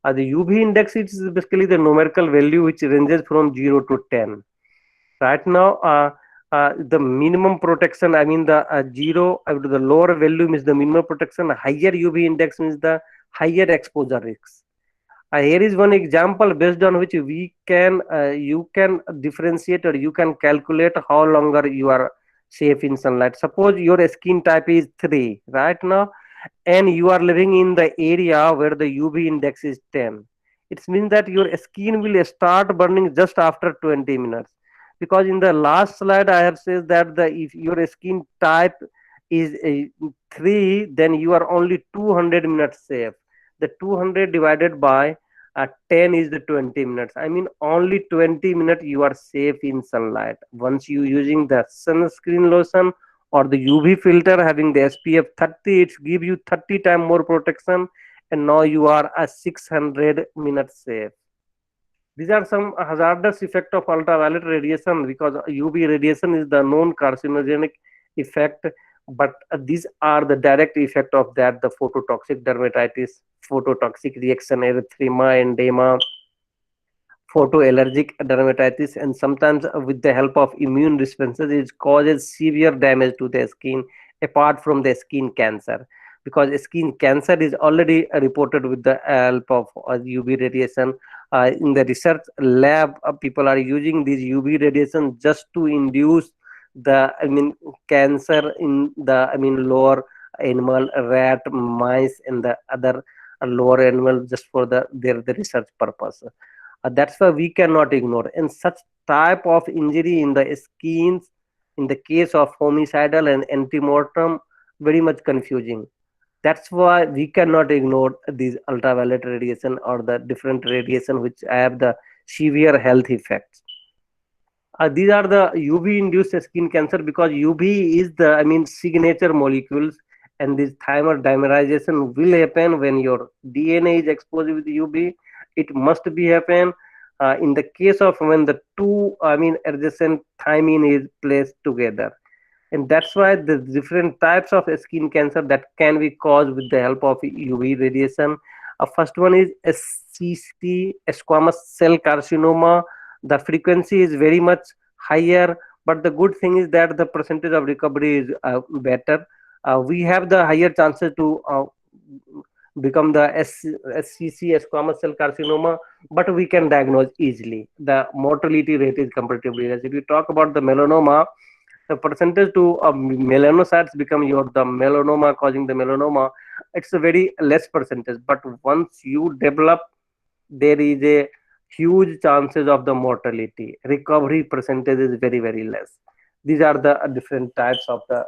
The UV index is basically the numerical value which ranges from 0 to 10. Right now, the minimum protection, I mean the 0 to the lower value means the minimum protection, higher UV index means the higher exposure risks. Here is one example based on which you can differentiate or you can calculate how longer you are safe in sunlight. Suppose your skin type is 3 right now, and you are living in the area where the UV index is 10. It means that your skin will start burning just after 20 minutes. Because in the last slide I have said that if your skin type is 3, then you are only 200 minutes safe. The 200 divided by 10 is the 20 minutes. I mean only 20 minutes you are safe in sunlight. Once you using the sunscreen lotion or the UV filter having the SPF 30, it give you 30 times more protection, and now you are a 600 minutes safe. These are some hazardous effect of ultraviolet radiation, because UV radiation is the known carcinogenic effect, but these are the direct effect of that: the phototoxic dermatitis, phototoxic reaction, erythema, edema, photoallergic dermatitis, and sometimes with the help of immune responses it causes severe damage to the skin, apart from the skin cancer. Because skin cancer is already reported with the help of UV radiation. In the research lab, people are using this UV radiation just to induce the cancer in the lower animal, rat, mice, and the other lower animal, just for the research purpose. That's why we cannot ignore. And such type of injury in the skins, in the case of homicidal and antemortem, very much confusing. That's why we cannot ignore these ultraviolet radiation or the different radiation which have the severe health effects. These are the UV induced skin cancer, because UV is the signature molecules, and this thymer dimerization will happen when your DNA is exposed with UV. It must be happen in the case of when the two adjacent thymine is placed together. And that's why the different types of skin cancer that can be caused with the help of UV radiation. First one is SCC, squamous cell carcinoma. The frequency is very much higher, but the good thing is that the percentage of recovery is better. We have the higher chances to become the SCC, squamous cell carcinoma, but we can diagnose easily. The mortality rate is comparatively less. If you talk about the melanoma, the percentage to melanocytes become the melanoma causing the melanoma, it's a very less percentage. But once you develop, there is a huge chances of the mortality. Recovery percentage is very, very less. These are the different types of the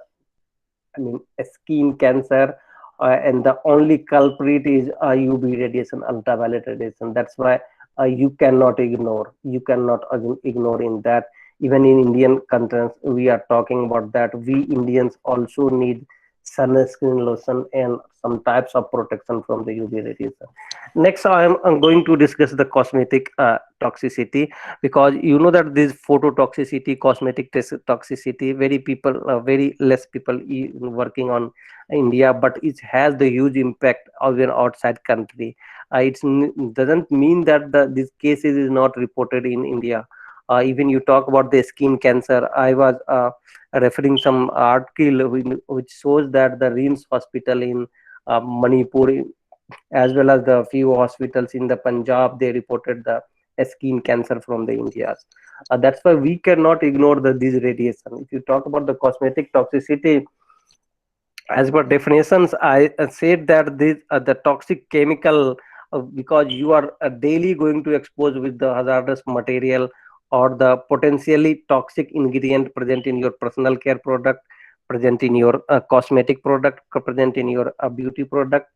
skin cancer, and the only culprit is UV radiation, ultraviolet radiation. That's why you cannot ignore. You cannot ignore in that. Even in Indian countries, we are talking about that. We Indians also need sunscreen lotion and some types of protection from the UV radiation. Next, I'm going to discuss the cosmetic toxicity, because you know that this phototoxicity, cosmetic toxicity, very less people working on India, but it has the huge impact even outside country. It doesn't mean that these cases is not reported in India. Even you talk about the skin cancer, I was referring some article which shows that the RIMS hospital in Manipur, as well as the few hospitals in the Punjab, they reported the skin cancer from the India. That's why we cannot ignore these radiation. If you talk about the cosmetic toxicity, as per definitions, I said that the toxic chemical, because you are daily going to expose with the hazardous material or the potentially toxic ingredient present in your personal care product, present in your cosmetic product, present in your beauty product,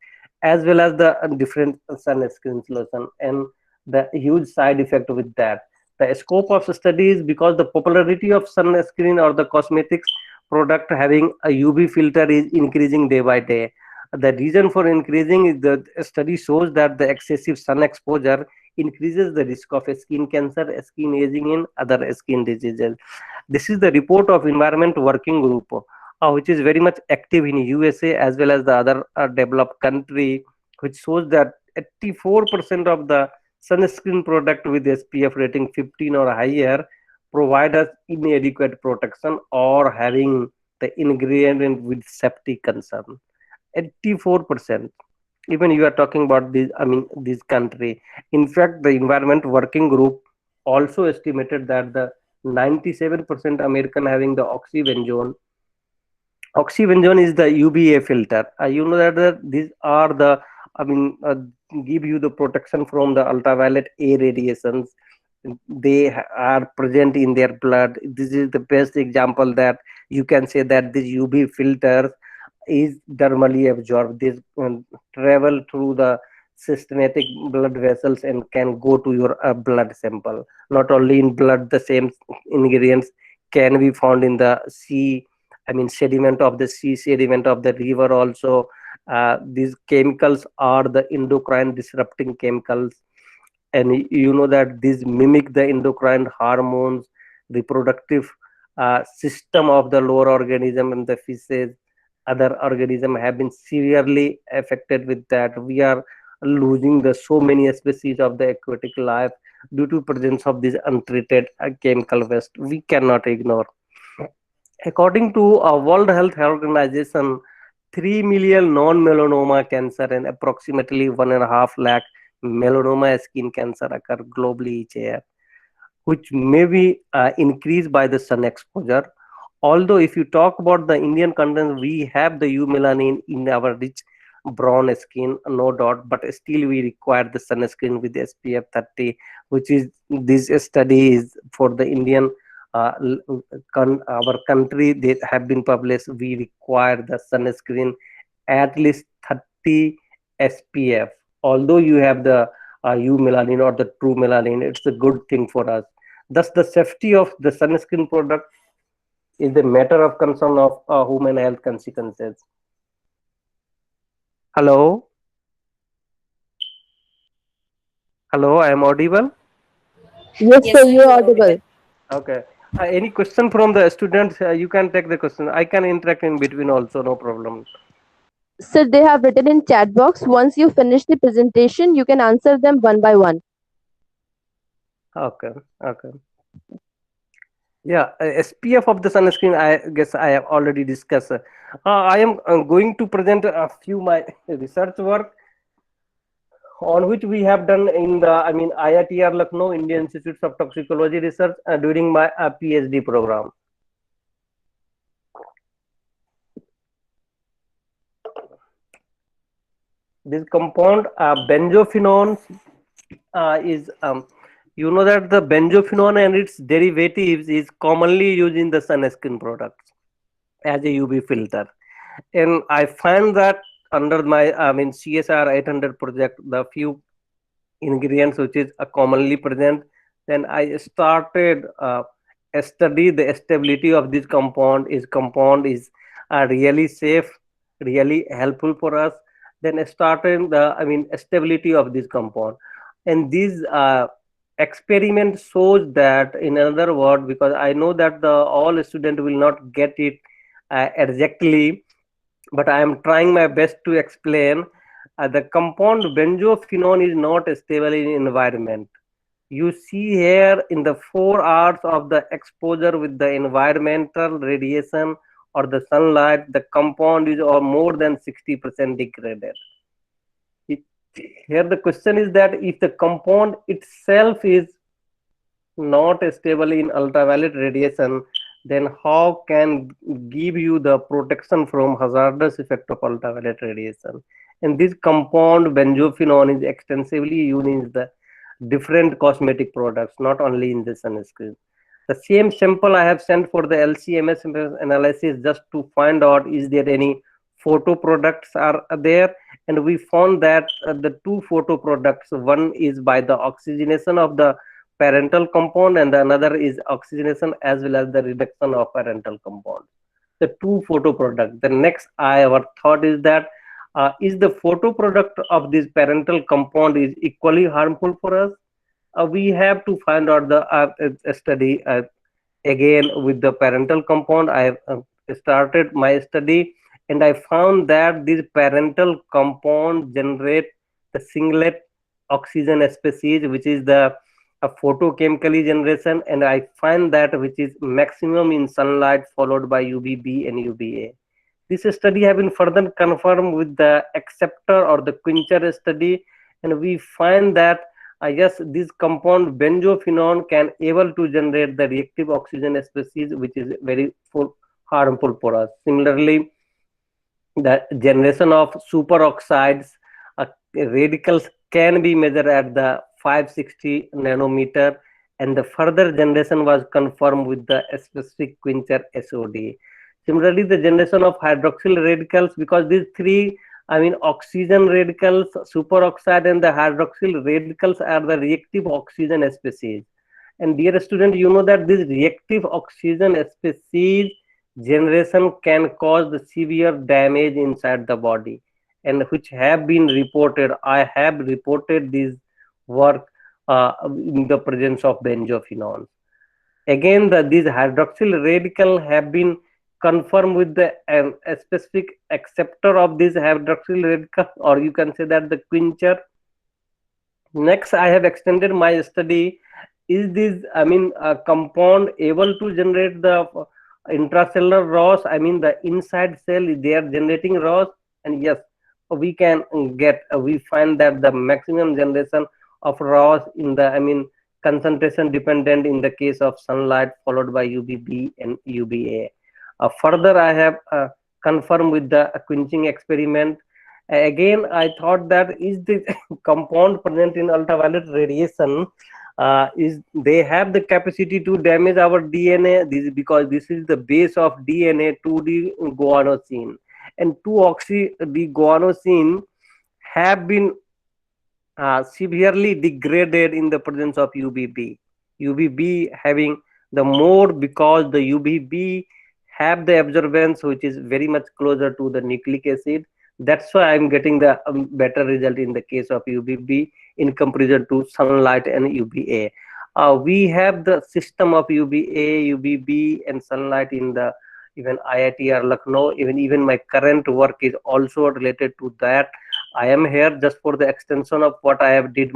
as well as the different sunscreen lotion, and the huge side effect with that. The scope of studies, because the popularity of sunscreen or the cosmetics product having a UV filter is increasing day by day. The reason for increasing is the study shows that the excessive sun exposure increases the risk of skin cancer, skin aging, and other skin diseases. This is the report of Environment Working Group, which is very much active in USA as well as the other developed country, which shows that 84% of the sunscreen product with SPF rating 15 or higher provide us inadequate protection or having the ingredient with safety concern. 84%. Even you are talking about this, I mean, this country. In fact, the Environment Working Group also estimated that the 97% American having the oxybenzone. Oxybenzone is the UVA filter. You know that these are the, I mean, give you the protection from the ultraviolet A radiations. They are present in their blood. This is the best example that you can say that this UV filter is dermally absorbed. This travel through the systematic blood vessels and can go to your blood sample. Not only in blood, the same ingredients can be found in the sea, I mean sediment of the sea, sediment of the river also. These chemicals are the endocrine disrupting chemicals, and you know that these mimic the endocrine hormones, reproductive system of the lower organism and the fishes. Other organism have been severely affected with that. We are losing the so many species of the aquatic life due to presence of this untreated chemical waste. We cannot ignore. According to World Health Organization, 3 million non-melanoma cancer and approximately 1.5 lakh melanoma skin cancer occur globally each year, which may be increased by the sun exposure. Although if you talk about the Indian content, we have the U melanin in our rich brown skin, no doubt, but still we require the sunscreen with SPF 30, which is this study is for the Indian our country. They have been published. We require the sunscreen at least 30 SPF. Although you have the U melanin or the true melanin, it's a good thing for us. Thus, the safety of the sunscreen product is a matter of concern of human health consequences. Hello? Hello, I am audible? Yes, Yes, sir, sir, you you are are audible. audible. Okay. Any question from the students? You can take the question. I can interact in between also, no problem. Sir, they have written in chat box. Once you finish the presentation, you can answer them one by one. Okay, okay. Yeah, SPF of the sunscreen, I guess I have already discussed. I am going to present a few my research work on which we have done in the, I mean, IITR Lucknow, Indian Institutes of Toxicology Research during my PhD program. This compound benzophenone is you know that the benzophenone and its derivatives is commonly used in the sunscreen products as a UV filter, and I find that under my, I mean, CSR 800 project, the few ingredients which is commonly present, then I started study the stability of this compound is really safe, really helpful for us. Then started the, I mean, stability of this compound, and this experiment shows that, in another word, because I know that the all student will not get it exactly, but I am trying my best to explain. The compound benzophenone is not stable in environment. You see here in the 4 hours of the exposure with the environmental radiation or the sunlight, the compound is or more than 60% degraded. Here the question is that if the compound itself is not stable in ultraviolet radiation, then how can give you the protection from hazardous effect of ultraviolet radiation? And this compound benzophenone is extensively used in the different cosmetic products, not only in the sunscreen. The same sample I have sent for the LCMS analysis just to find out is there any photo products are there, and we found that the two photo products, one is by the oxygenation of the parental compound and the another is oxygenation as well as the reduction of parental compound. The two photo products. The next our thought is that is the photo product of this parental compound is equally harmful for us? We have to find out the study again with the parental compound. I have started my study, and I found that this parental compound generate the singlet oxygen species, which is the photochemically generation, and I find that which is maximum in sunlight followed by UVB and UVA. This study have been further confirmed with the acceptor or the quencher study, and we find that yes, this compound benzophenone can able to generate the reactive oxygen species, which is very harmful for us. Similarly, the generation of superoxides radicals can be measured at the 560 nanometer, and the further generation was confirmed with the specific quencher SOD. Similarly, the generation of hydroxyl radicals, because these three, I mean, oxygen radicals, superoxide, and the hydroxyl radicals are the reactive oxygen species. And dear student, you know that this reactive oxygen species generation can cause the severe damage inside the body, and which have been reported. I have reported this work in the presence of benzophenone. Again, these hydroxyl radical have been confirmed with the a specific acceptor of this hydroxyl radical, or you can say that the quencher. Next, I have extended my study. Is this, I mean, compound able to generate the intracellular ROS? I mean, the inside cell, they are generating ROS, and yes, we can get, we find that the maximum generation of ROS in the, I mean, concentration dependent in the case of sunlight followed by UVB and UVA. Further, I have confirmed with the quenching experiment. Again, I thought that is the compound present in ultraviolet radiation, is they have the capacity to damage our DNA. This is because this is the base of DNA, 2D guanosine, and 2-oxy-D-guanosine have been severely degraded in the presence of UVB. UVB having the more, because the UVB have the absorbance which is very much closer to the nucleic acid. That's why I'm getting the better result in the case of UVB in comparison to sunlight and UVA. We have the system of UVA, UVB, and sunlight in the even IITR Lucknow. Even my current work is also related to that. I am here just for the extension of what I have did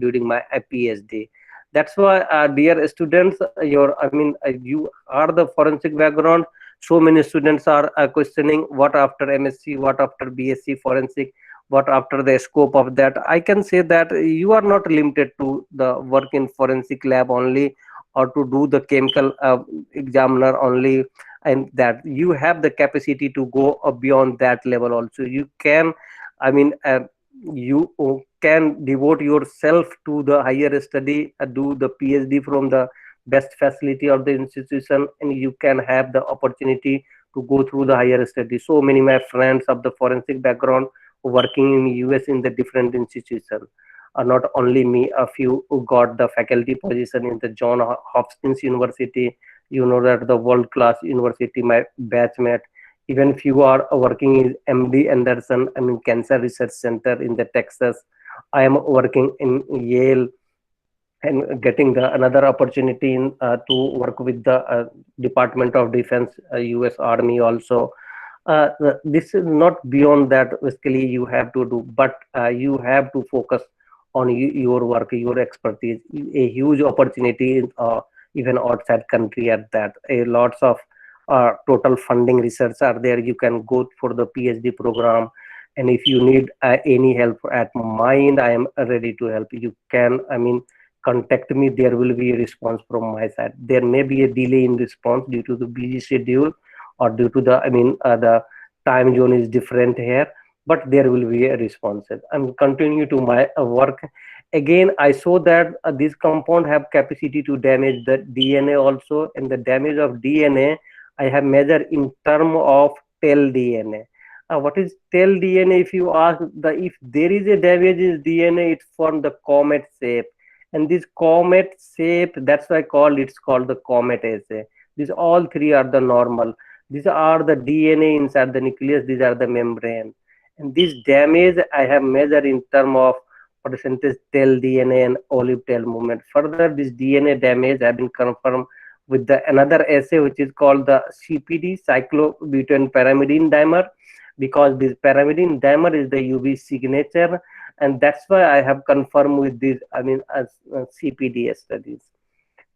during my PhD. That's why, dear students, you are the forensic background. So many students are questioning what after MSc, what after BSc forensic, what after the scope of that. I can say that you are not limited to the work in forensic lab only, or to do the chemical examiner only, and that you have the capacity to go beyond that level also. You can, you can devote yourself to the higher study, do the PhD from the best facility of the institution, and you can have the opportunity to go through the higher study. So many my friends of the forensic background working in US in the different institutions. Not only me, a few who got the faculty position in the John Hopkins University, you know, that the world-class university, my batchmate. Even few are working in MD Anderson, Cancer Research Center in the Texas. I am working in Yale and getting another opportunity to work with the Department of Defense, US Army also. This is not beyond that basically you have to do, but you have to focus on your work, your expertise. A huge opportunity even outside country at that. A lots of total funding research are there. You can go for the PhD program, and if you need any help at mine, I am ready to help. You can, contact me. There will be a response from my side. There may be a delay in response due to the busy schedule, or due to the the time zone is different here, but there will be a response. I'm continue to my work. Again, I saw that this compound have capacity to damage the DNA also, and the damage of DNA I have measured in term of tail DNA. What is tail DNA? If you ask, if there is a damage in DNA, it forms the comet shape, and this comet shape, that's why it's called the comet assay. These all three are the normal. These are the DNA inside the nucleus. These are the membrane. And this damage I have measured in terms of percentage tail DNA and olive tail movement. Further, this DNA damage have been confirmed with the another assay which is called the CPD, cyclobutane pyrimidine dimer, because this pyrimidine dimer is the UV signature, and that's why I have confirmed with this, I mean, as CPD studies.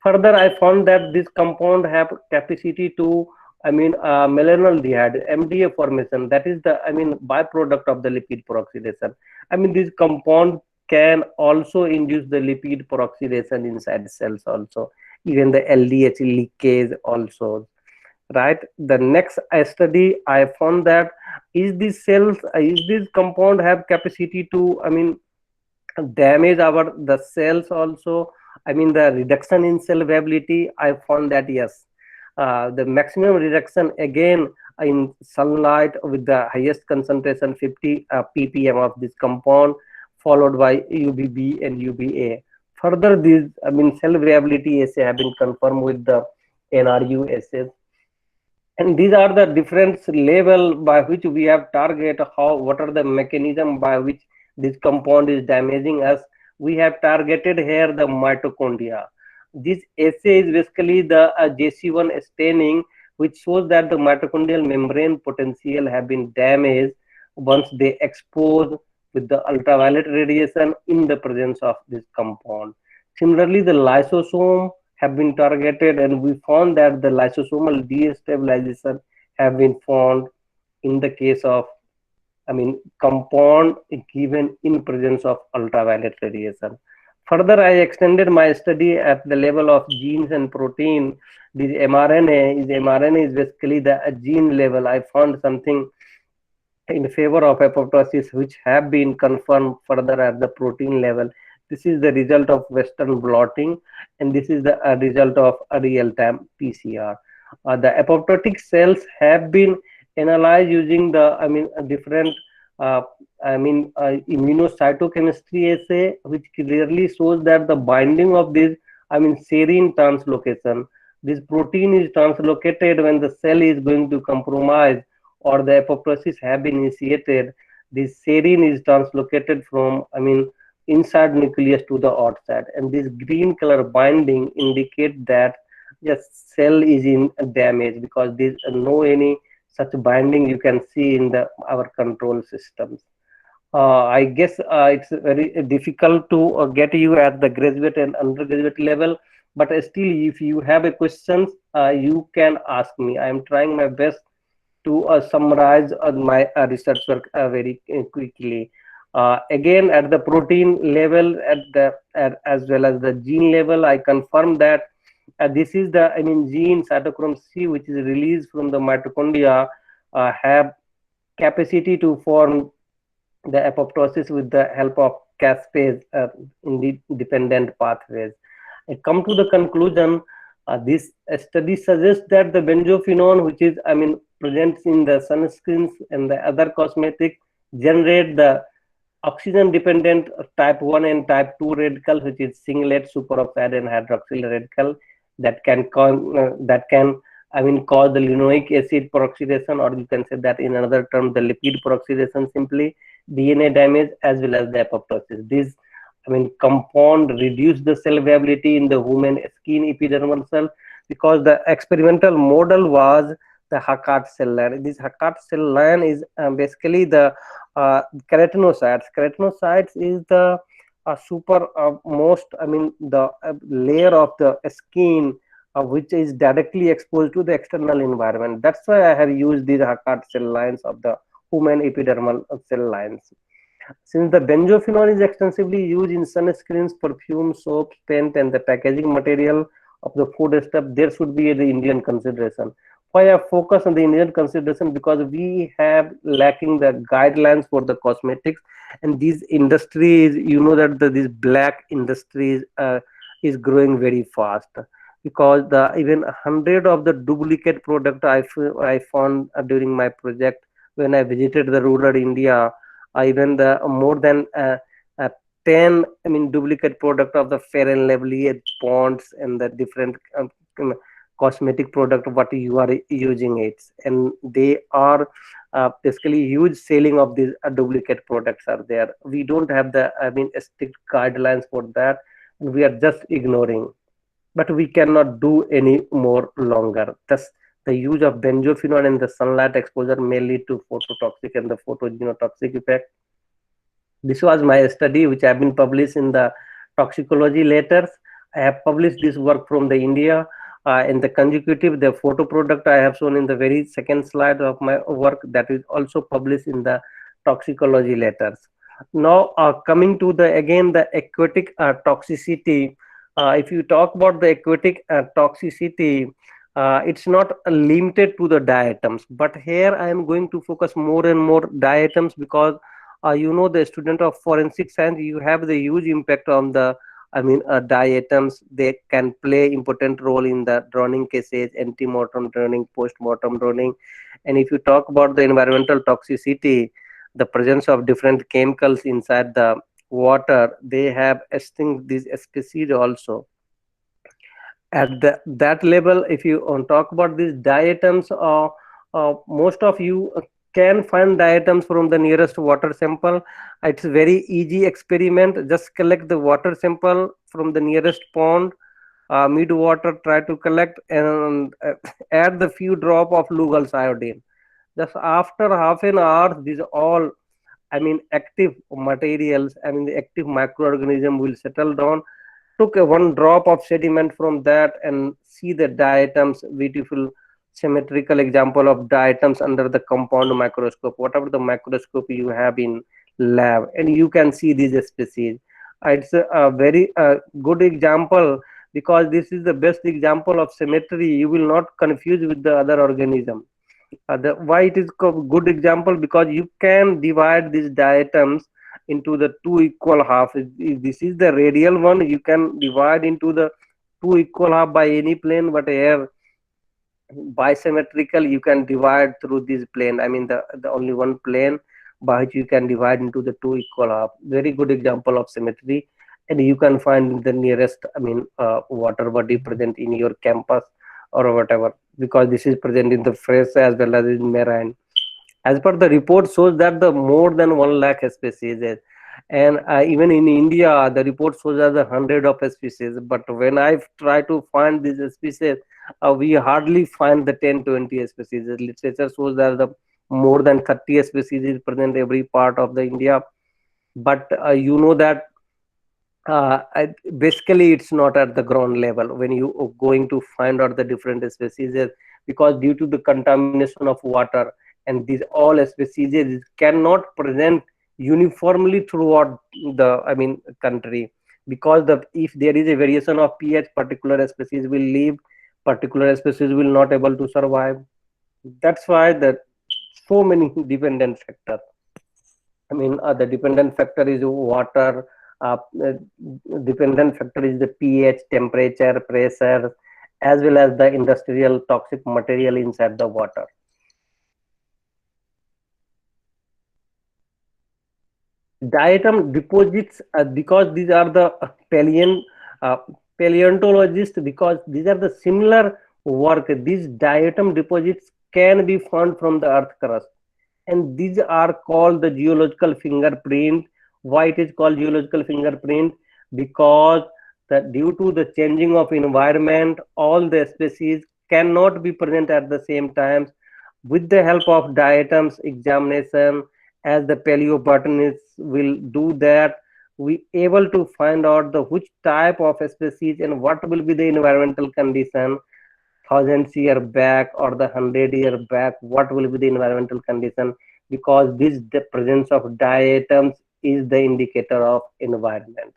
Further, I found that this compound have capacity to, I mean, melanaldehyde, MDA formation. That is the, I mean, byproduct of the lipid peroxidation. I mean, this compound can also induce the lipid peroxidation inside cells also, even the LDH leakage also, right? The next study I found that is this compound have capacity to, I mean, damage our the cells also. I mean, the reduction in cell viability, I found that yes, the maximum reduction again in sunlight with the highest concentration 50 ppm of this compound, followed by UVB and UVA. Further, these, I mean, cell viability assay have been confirmed with the NRU assays. And these are the different level by which we have target how, what are the mechanism by which this compound is damaging us. We have targeted here the mitochondria. This assay is basically the JC1 staining, which shows that the mitochondrial membrane potential have been damaged once they expose with the ultraviolet radiation in the presence of this compound. Similarly, the lysosome have been targeted, and we found that the lysosomal destabilization have been found in the case of, I mean, compound given in presence of ultraviolet radiation. Further, I extended my study at the level of genes and protein. This mRNA is basically the gene level. I found something in favor of apoptosis which have been confirmed further at the protein level. This is the result of Western blotting, and this is the result of a real-time PCR. The apoptotic cells have been analyzed using the, I mean, different, immunocytochemistry assay, which clearly shows that the binding of this, I mean, serine translocation. This protein is translocated when the cell is going to compromise or the apoptosis have been initiated. This serine is translocated from, I mean, inside nucleus to the outside, and this green color binding indicate that yes, cell is in damage, because there's no any such binding you can see in the our control systems. I guess it's very difficult to get you at the graduate and undergraduate level, but still if you have a questions, you can ask me. I am trying my best to summarize my research work very quickly. Again, at the protein level, as well as the gene level, I confirm that this is the, I mean, gene cytochrome C, which is released from the mitochondria, have capacity to form the apoptosis with the help of caspase independent pathways. I come to the conclusion. This study suggests that the benzophenone, which is, I mean, present in the sunscreens and the other cosmetics, generate the oxygen dependent type 1 and type 2 radical, which is singlet, superoxide and hydroxyl radical, that can cause the linoleic acid peroxidation, or you can say that in another term the lipid peroxidation, simply DNA damage as well as the apoptosis. This, I mean, compound reduce the cell viability in the human skin epidermal cell, because the experimental model was the Hackard cell line. This Hackard cell line is basically the keratinocytes. Keratinocytes is the super most, I mean, the layer of the skin which is directly exposed to the external environment. That's why I have used these Hackard cell lines of the human epidermal cell lines. Since the benzophenone is extensively used in sunscreens, perfume, soaps, paint, and the packaging material of the food stuff, there should be the Indian consideration. Why I focus on the Indian consideration? Because we have lacking the guidelines for the cosmetics, and these industries, you know that this black industry is growing very fast, because the even 100 of the duplicate product I found during my project when I visited the rural India. Even the more than 10, I mean, duplicate product of the Fair and Lovely, Ponds, and the different cosmetic product what you are using it, and they are basically huge selling of these duplicate products are there. We don't have the, I mean, strict guidelines for that, and we are just ignoring, but we cannot do any more longer. Thus, the use of benzophenone in the sunlight exposure may lead to phototoxic and the photogenotoxic effect. This was my study, which have been published in the toxicology letters. I have published this work from the India. In the consecutive, the photo product I have shown in the very second slide of my work, that is also published in the toxicology letters. Now, coming to the again the aquatic toxicity. If you talk about the aquatic toxicity, it's not limited to the diatoms, but here I am going to focus more and more diatoms, because the student of forensic science, you have the huge impact on the, I mean, diatoms. They can play important role in the drowning cases, anti-mortem drowning, post-mortem drowning. And if you talk about the environmental toxicity, the presence of different chemicals inside the water, they have extinct these species also. At that level, if you talk about these diatoms, most of you can find diatoms from the nearest water sample. It's very easy experiment. Just collect the water sample from the nearest pond, mid water, try to collect, and add the few drop of Lugol's iodine. Just after half an hour, these all, I mean, active materials, I mean, the active microorganism will settle down. Took one drop of sediment from that and see the diatoms, beautiful symmetrical example of diatoms under the compound microscope, whatever the microscope you have in lab, and you can see these species. It's a very good example, because this is the best example of symmetry. You will not confuse with the other organism. Why it is good example? Because you can divide these diatoms into the two equal half. If this is the radial one, you can divide into the two equal half by any plane, but here bisymmetrical, you can divide through this plane. I mean, the only one plane by which you can divide into the two equal half. Very good example of symmetry, and you can find the nearest, I mean, water body present in your campus or whatever, because this is present in the fresh as well as in marine. As per the report shows that the more than 1 lakh species, and even in India, the report shows as 100 of species. But when I try to find these species, we hardly find the 10-20 species. The literature shows that the more than 30 species is present every part of the India. But that basically it's not at the ground level when you are going to find out the different species, because due to the contamination of water, and these all species cannot present uniformly throughout the, I mean, country, because if there is a variation of pH, particular species will leave, particular species will not able to survive. That's why that so many dependent factors. I mean, the dependent factor is water, dependent factor is the pH, temperature, pressure, as well as the industrial toxic material inside the water. Diatom deposits, because these are the paleontologists, because these are the similar work. These diatom deposits can be found from the earth crust, and these are called the geological fingerprint. Why it is called geological fingerprint? Because due to the changing of environment, all the species cannot be present at the same time. With the help of diatoms examination, as the paleobotanists will do that, we able to find out the which type of species and what will be the environmental condition 1000 year back or the 100 year back, what will be the environmental condition, because the presence of diatoms is the indicator of environment.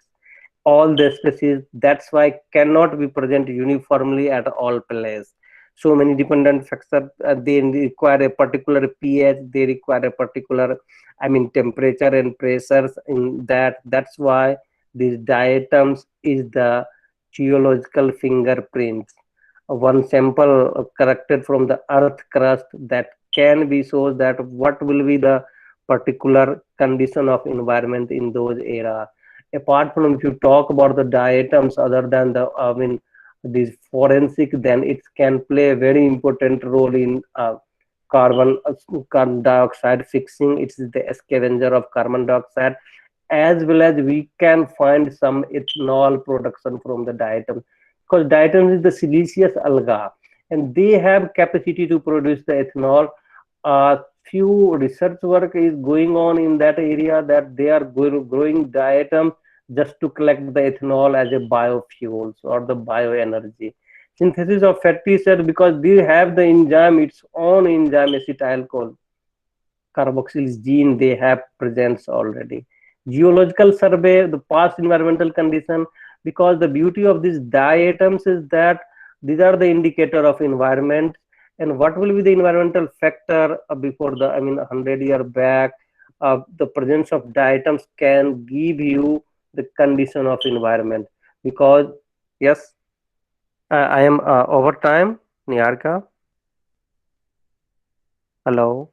All the species, that's why cannot be present uniformly at all places. So many dependent factors, they require a particular pH, they require a particular, I mean, temperature and pressures in that. That's why these diatoms is the geological fingerprints. One sample collected from the earth crust that can be shows that what will be the particular condition of environment in those era. Apart from, if you talk about the diatoms other than the, I mean, this forensic, then it can play a very important role in carbon dioxide fixing. It's the scavenger of carbon dioxide, as well as we can find some ethanol production from the diatom, because diatom is the siliceous alga and they have capacity to produce the ethanol. Few research work is going on in that area, that they are growing diatoms just to collect the ethanol as a biofuels or the bioenergy. Synthesis of fatty acid, because they have the enzyme, its own enzyme acetyl carboxyl gene they have presence already. Geological survey, the past environmental condition, because the beauty of these diatoms is that these are the indicator of environment. And what will be the environmental factor before the, I mean, 100 year back, the presence of diatoms can give you the condition of environment. Because yes, I am over time, Niharika. Hello.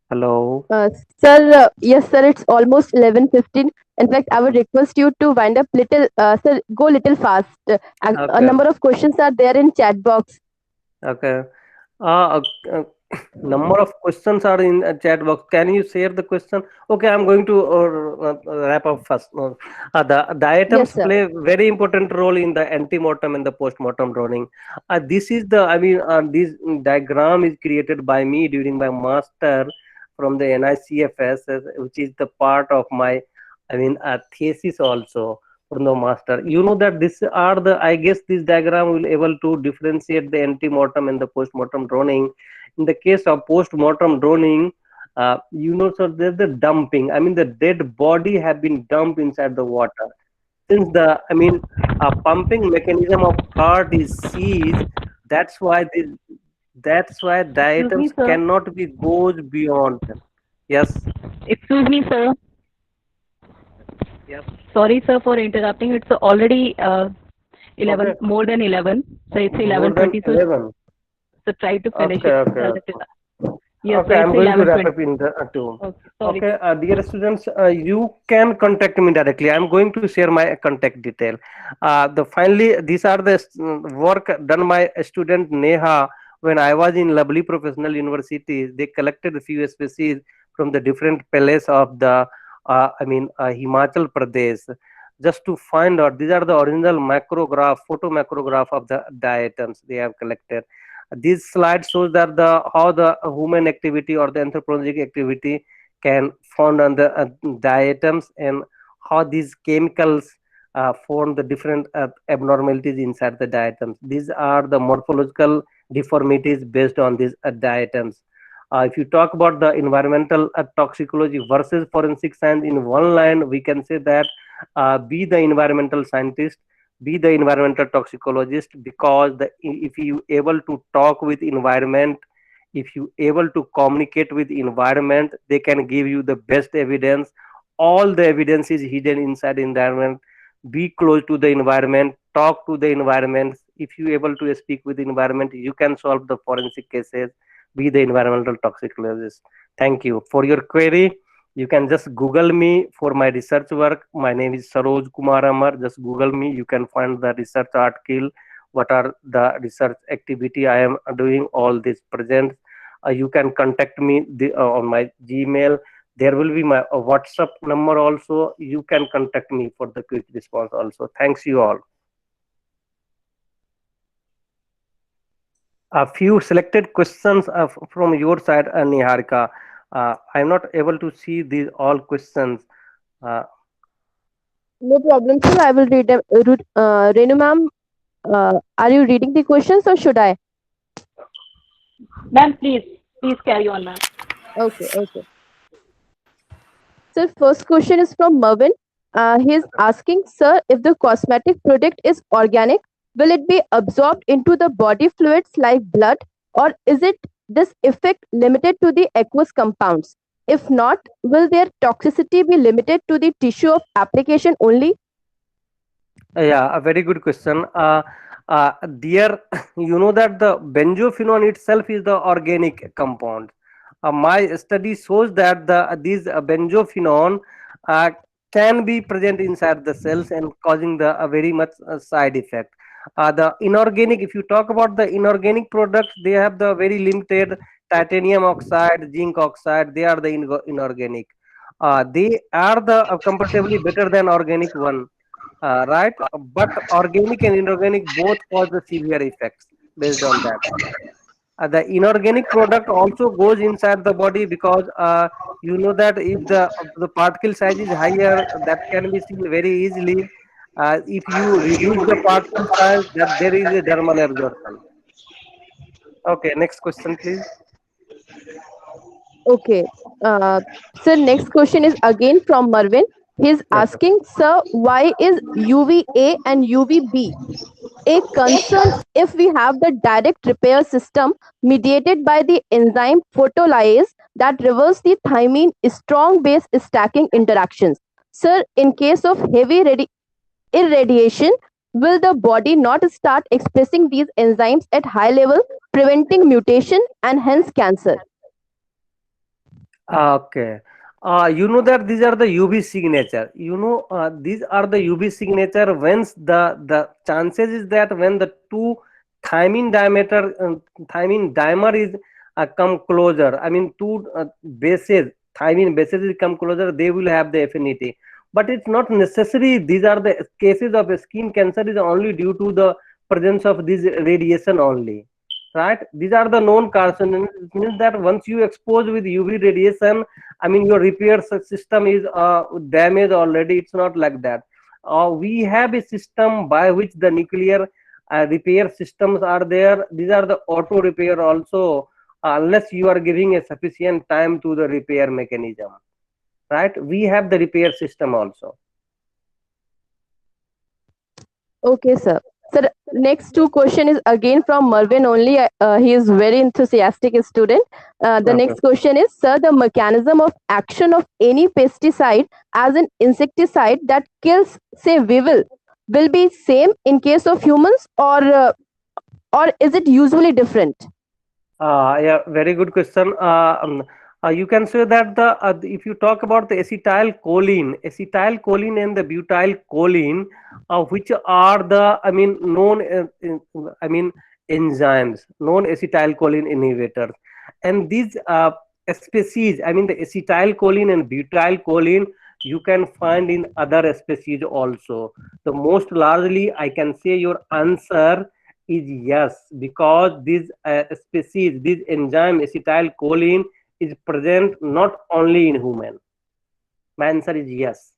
Hello. Sir, yes, sir, it's almost 11:15. In fact, I would request you to wind up little, sir, go little fast. A Okay. number of questions are there in chat box. Okay. Uh, uh, number of questions are in a chat box. Can you share the question? Okay, I'm going to wrap up first. The Yes, items sir. play very important role in the antemortem and the postmortem drowning. This is the, I mean, this diagram is created by me during my master from the NICFS, which is the part of my, I mean, thesis also from the master. You know that this are the, I guess this diagram will able to differentiate the antemortem and the postmortem drowning. In the case of post-mortem drowning, you know, so there's the dumping. I mean, the dead body have been dumped inside the water. Since the, I mean, pumping mechanism of heart is ceased, that's why this, that's why Excuse me, diatoms sir. cannot be goes beyond them. Yes. Excuse me, sir. Yes. Sorry, sir, for interrupting. It's already Okay. 11, more than 11. So it's More than 11:20. So 11. Try to finish Okay. it. Okay. That is, yes, Okay, sir. It's I'm going to wrap 11:20. up in the two. Okay. Sorry. Okay, dear students, you can contact me directly. I'm going to share my contact detail. The finally, these are the work done by a student Neha when I was in lovely professional universities. They collected a few species from the different palace of the, I mean, Himachal Pradesh, just to find out. These are the original macrograph, photo macrograph of the diatoms they have collected. This slide shows that the how the human activity or the anthropologic activity can found on the diatoms, and how these chemicals form the different abnormalities inside the diatoms. These are the morphological deformities based on these diatoms. If you talk about the environmental toxicology versus forensic science in one line, we can say that be the environmental scientist, be the environmental toxicologist, because the, if you able to talk with environment, if you able to communicate with environment, they can give you the best evidence. All the evidence is hidden inside environment. Be close to the environment, talk to the environment. If you able to speak with environment, you can solve the forensic cases. Be the environmental toxicologist. Thank you for your query. You can just Google me for my research work. My name is Saroj Kumar Amar. Just Google me. You can find the research article. What are the research activity I am doing? All this present. You can contact me on my Gmail. There will be my WhatsApp number also. You can contact me for the quick response also. Thanks you all. A few selected questions from your side, Niharika. I'm not able to see these all questions. Uh, No problem, sir. I will read them. Renu ma'am, are you reading the questions or should I? Ma'am, please carry on, ma'am. Okay, okay. So first question is from Mervin. He's asking, sir, if the cosmetic product is organic, will it be absorbed into the body fluids like blood, or is it this effect limited to the aqueous compounds? If not, will their toxicity be limited to the tissue of application only? Yeah, a very good question. Dear, you know that the benzophenone itself is the organic compound. My study shows that these benzophenone uh, can be present inside the cells and causing the very much side effect. The inorganic, if you talk about the inorganic products, they have the very limited titanium oxide, zinc oxide. They are the inorganic. They are the comparatively better than organic one, right? But organic and inorganic both cause the severe effects based on that. The inorganic product also goes inside the body because you know that if the particle size is higher, that can be seen very easily. If you reduce the particle size, that there is a dermal absorption. Okay, next question, please. Okay. Uh, Sir, next question is again from Marvin. He's Okay. asking, sir, why is UVA and UVB a concern if we have the direct repair system mediated by the enzyme photolyase that reverse the thymine strong base stacking interactions? Sir, in case of heavy irradiation, will the body not start expressing these enzymes at high level, preventing mutation and hence cancer? Okay. You know that these are the UV signature. You know, these are the UV signature when the chances is that when the two thymine diameter, thymine dimer is come closer. I mean, two bases, thymine bases will come closer, they will have the affinity. But it's not necessary. These are the cases of skin cancer is only due to the presence of this radiation only, right? These are the known carcinogens. It means that once you expose with UV radiation, I mean your repair system is damaged already. It's not like that. We have a system by which the nuclear repair systems are there. These are the auto repair also, unless you are giving a sufficient time to the repair mechanism, right? We have the repair system also. Okay, sir. Sir, next two question is again from Mervin only. He is very enthusiastic student. The Okay. next question is, sir, the mechanism of action of any pesticide as an insecticide that kills, say, weevil, will be same in case of humans, or is it usually different? Yeah, very good question. You can say that if you talk about the acetylcholine and the butylcholine, which are the known enzymes, known acetylcholine inhibitors, and these species, the acetylcholine and butylcholine, you can find in other species also. The most largely, I can say your answer is yes, because this species, this enzyme acetylcholine is present not only in human. My answer is yes.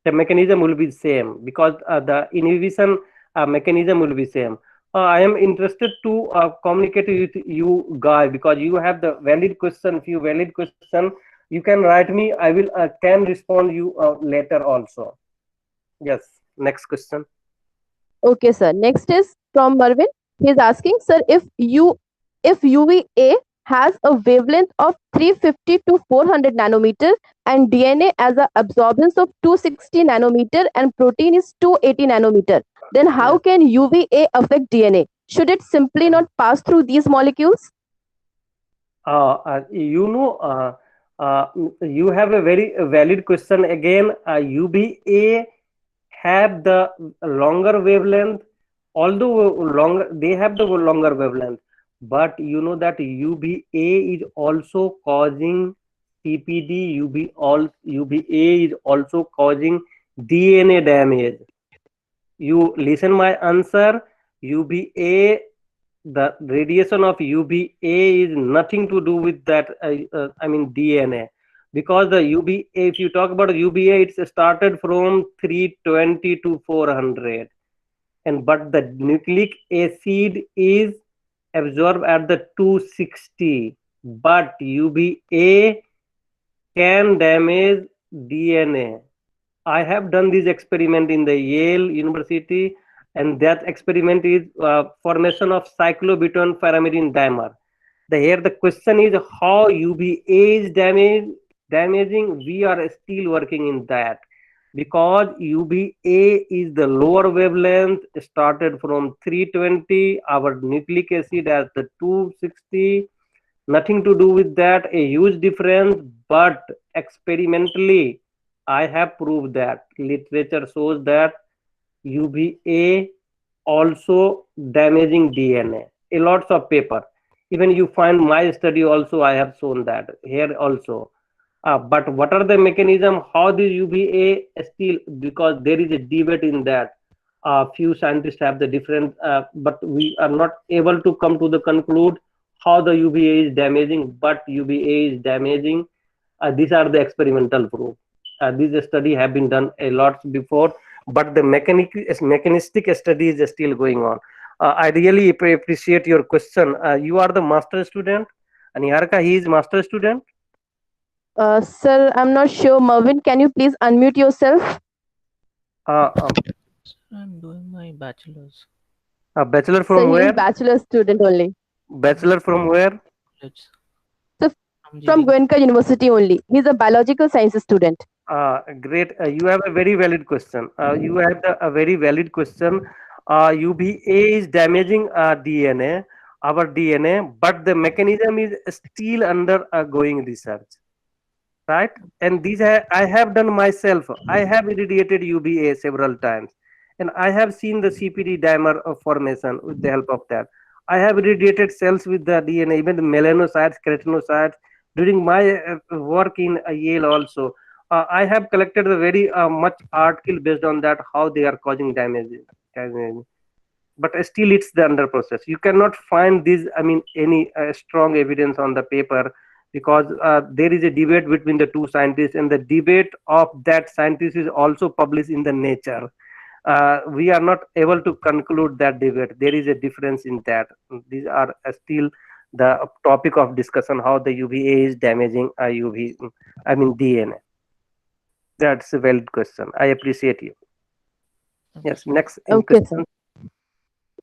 The mechanism will be same because the inhibition mechanism will be same. I am interested to communicate with you guys because you have the valid question. Few valid question, you can write me. I will can respond you later also. Yes. Next question. Okay, sir. Next is from Marvin. He is asking, sir, if UVA has a wavelength of 350 to 400 nanometer and DNA as a absorbance of 260 nanometer and protein is 280 nanometer, then how can UVA affect DNA? Should it simply not pass through these molecules? You have a very valid question again. UVA have the longer wavelength, although longer they have the longer wavelength, but you know that UVA is also causing CPD. UVA is also causing DNA damage. You listen my answer. UVA, the radiation of UVA is nothing to do with that DNA, because the UVA, if you talk about UVA, it's started from 320 to 400, and but the nucleic acid is absorbed at the 260, but UVA can damage DNA. I have done this experiment in the Yale University, and that experiment is formation of cyclobutane pyrimidine dimer. Here the question is how UVA is damaging. We are still working in that because UVA is the lower wavelength, started from 320. Our nucleic acid has the 260. Nothing to do with that. A huge difference, but experimentally I have proved that. Literature shows that UVA also damaging DNA. A lots of paper. Even you find my study also, I have shown that here also. But what are the mechanism? How the UVA still, because there is a debate in that. Few scientists have the different, but we are not able to come to the conclude how the UVA is damaging. But UVA is damaging. These are the experimental proof. These study have been done a lot before, but the mechanistic study is still going on. I really appreciate your question. You are the master student, and Niharika, he is master student. Sir, I'm not sure. Mervin, can you please unmute yourself? Uh, um, I'm doing my bachelor's. a bachelor Sir, from he is where? bachelor student only. Bachelor from where? College. So From from GD. Goenka University only. He's a biological sciences student. Great. You have a very valid question. You have a very valid question. UVA is damaging DNA, our DNA, but the mechanism is still under going research, right? And these I have done myself. I have irradiated UVA several times, and I have seen the CPD dimer formation with the help of that. I have irradiated cells with the DNA, even the melanocytes, keratinocytes. During my work in Yale also, I have collected a very much article based on that how they are causing damage, but still it's the under process. You cannot find this, I mean, any strong evidence on the paper, because there is a debate between the two scientists, and the debate of that scientist is also published in the Nature. We are not able to conclude that debate. There is a difference in that. These are still the topic of discussion, how the UVA is damaging I mean DNA. That's a valid question. I appreciate you. Okay, Yes, sir. next in Okay, sir. question.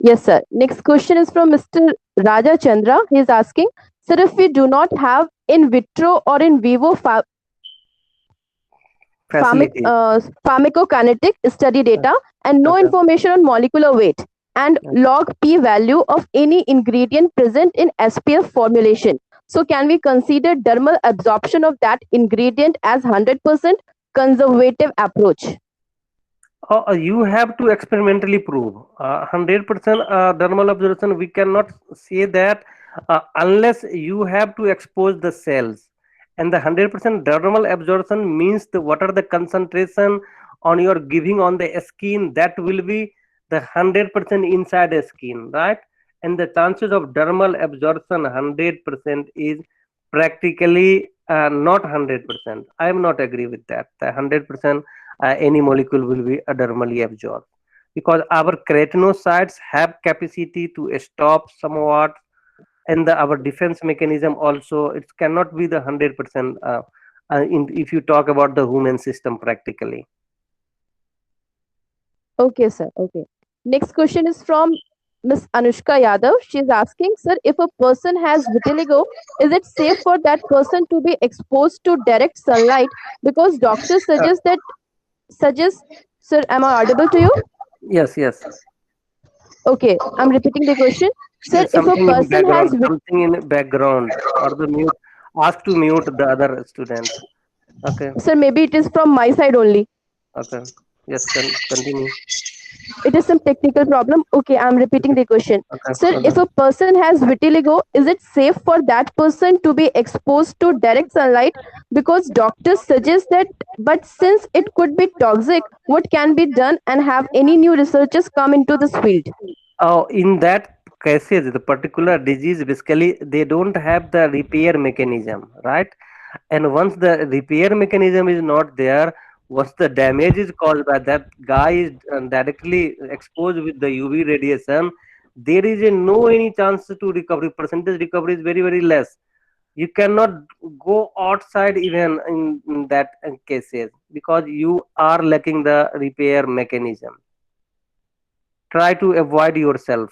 Yes, sir. Next question is from Mr. Raja Chandra. He is asking, sir, if we do not have in vitro or in vivo Facility. pharmacokinetic study data and no Okay. information on molecular weight and log p value of any ingredient present in SPF formulation. So can we consider dermal absorption of that ingredient as 100% conservative approach? You have to experimentally prove 100% dermal absorption. We cannot say that unless you have to expose the cells, and the 100% dermal absorption means what are the concentration on your giving on the skin, that will be the 100% inside the skin, right? And the chances of dermal absorption 100% is practically not 100%. I am not agree with that. The 100% any molecule will be dermally absorbed, because our keratinocytes have capacity to stop somewhat, and our defense mechanism also, it cannot be the 100% if you talk about the human system practically. Okay, sir. Okay. Next question is from Miss Anushka Yadav. She is asking, sir, if a person has vitiligo, is it safe for that person to be exposed to direct sunlight? Because doctors suggest, sir, am I audible to you? Yes, yes. Okay, I'm repeating the question. Sir, There's if a something in person has background, something in background, or the mute. Ask to mute the other students. Okay, sir, maybe it is from my side only. okay. Yes, continue. It is some technical problem. Okay, I'm repeating the question. Okay, Sir, if okay. a person has vitiligo, is it safe for that person to be exposed to direct sunlight? Because doctors suggest that, but since it could be toxic, what can be done, and have any new researchers come into this field? In that cases, the particular disease, basically they don't have the repair mechanism, right? And once the repair mechanism is not there, once the damage is caused by that guy is directly exposed with the UV radiation, there is a no any chance to recovery. Percentage recovery is very very less. You cannot go outside even in that cases, because you are lacking the repair mechanism. Try to avoid yourself.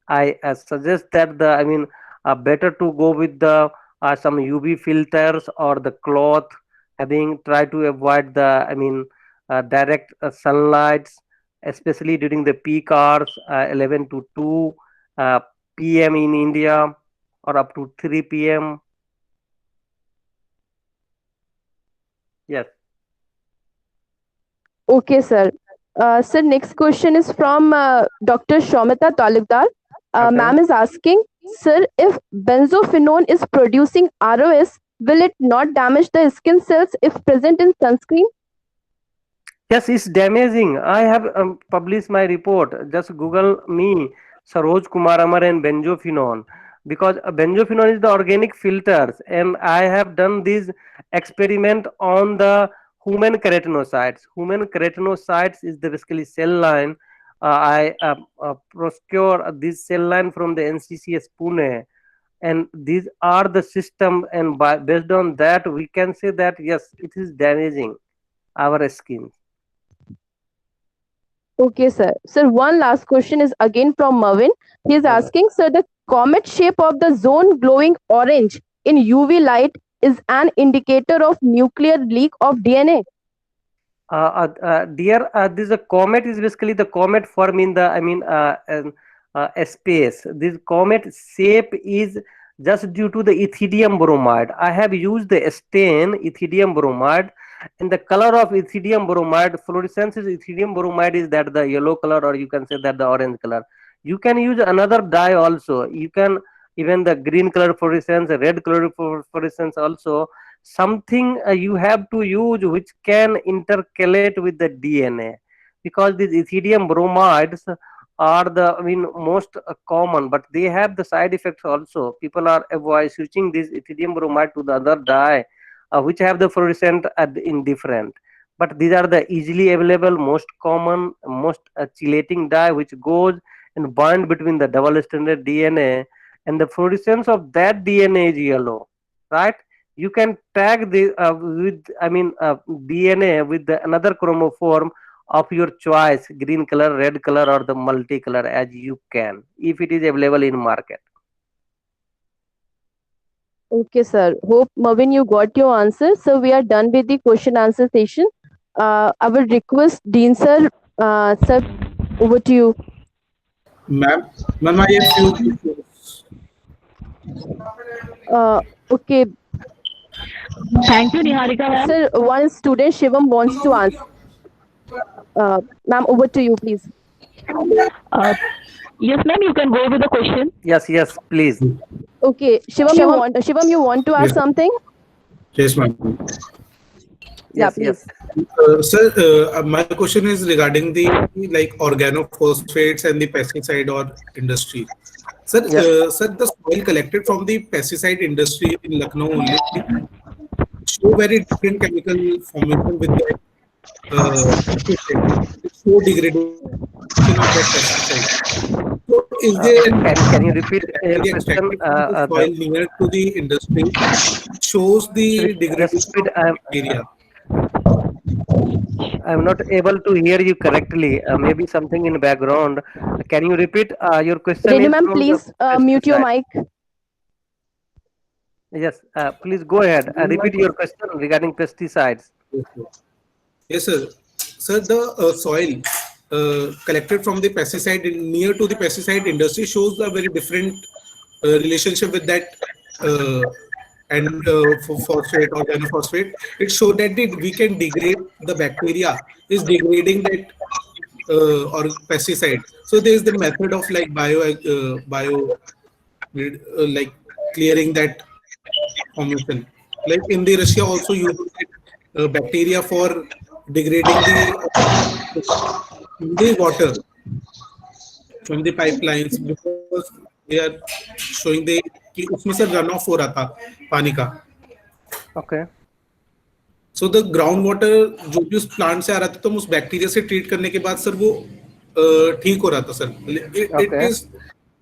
I suggest that better to go with the some UV filters or the cloth. Having try to avoid the direct sunlights, especially during the peak hours, 11 to 2 p.m. in India, or up to 3 p.m. Yes. Okay, sir. Sir, next question is from Dr. Shomita Talukdar. Okay. Ma'am is asking, sir, if benzophenone is producing ROS, will it not damage the skin cells if present in sunscreen? Yes, it's damaging. I have published my report. Just Google me, Saroj Kumar Amar and benzophenone, because benzophenone is the organic filters, and I have done this experiment on the human keratinocytes. Human keratinocytes is the basically cell line. I procure this cell line from the NCCS Pune, and these are the system, and based on that, we can say that yes, it is damaging our skin. Okay, sir. Sir, one last question is again from Mervin. He is asking, sir, the comet shape of the zone glowing orange in UV light is an indicator of nuclear leak of DNA. Dear, this a comet is basically the comet form in the space. This comet shape is just due to the ethidium bromide. I have used the stain ethidium bromide, and the color of ethidium bromide, fluorescence is ethidium bromide is that the yellow color, or you can say that the orange color. You can use another dye also. You can even the green color fluorescence, red color fluorescence also. Something you have to use which can intercalate with the DNA, because these ethidium bromides are the most common, but they have the side effects also. People are avoid switching this ethidium bromide to the other dye which have the fluorescent indifferent, but these are the easily available, most common, most chelating dye which goes and bind between the double stranded DNA, and the fluorescence of that DNA is yellow, right? You can tag the with DNA with the another chromoform of your choice, green color, red color, or the multicolor, as you can, if it is available in market. Okay, sir. Hope, Mervin, you got your answer. So we are done with the question answer session. I will request Dean sir. Sir, over to you. Ma'am, I have few questions. Okay, Thank you, Niharika ma'am. sir. One student Shivam wants to answer. Ma'am, over to you, please. Yes, ma'am, you can go with the question. Yes, please. Okay, Shivam, you want to ask Yes. something? Yes, ma'am. Yeah, Yes, please. Sir, my question is regarding the like organophosphates and the pesticide or industry. Sir, Yes. sir, the soil collected from the pesticide industry in Lucknow only show very different chemical formation with that pesticide. It show degradation of that pesticide. So, is there any Can you repeat bacteria your extracted from question? the soil near to the industry shows the Just degradation repeat. of bacteria? I'm not able to hear you correctly. Maybe something in background. Can you repeat? Your question Renu is ma'am, from the please mute your pesticide. mic. Yes. Please go ahead. Repeat your question regarding pesticides. Yes, sir. Yes, sir. Sir, the soil collected from the pesticide near to the pesticide industry shows a very different relationship with that and for phosphate or organophosphate. It showed that we can degrade the bacteria is degrading that or pesticide. So there is the method of like bio like clearing that formation. Like in the Russia also using bacteria for degrading the water from the pipelines because they are showing the कि उसमें से run of हो रहा था पानी का. Okay. So the ground water जो भी उस प्लांट से आ रहा था तो उस बैक्टीरिया से ट्रीट करने के बाद सर वो ठीक हो रहा था sir. It Okay. is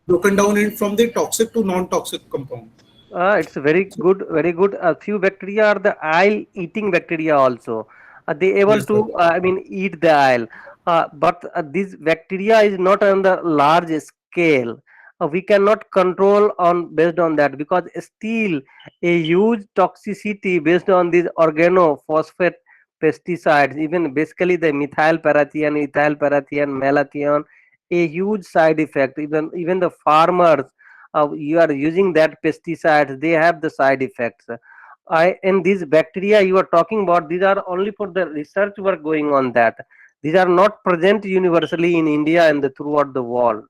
broken down in from the toxic to non-toxic compound. It's very good, very good. A few bacteria are the eye eating bacteria also. They able Yes, sir. to eat the eye. But this bacteria is not on the large scale. We cannot control on based on that, because still a huge toxicity based on these organophosphate pesticides, even basically the methyl parathion, ethyl parathion, malathion, a huge side effect. Even the farmers you are using that pesticides, they have the side effects. And these bacteria you are talking about, these are only for the research work going on that. These are not present universally in India and throughout the world.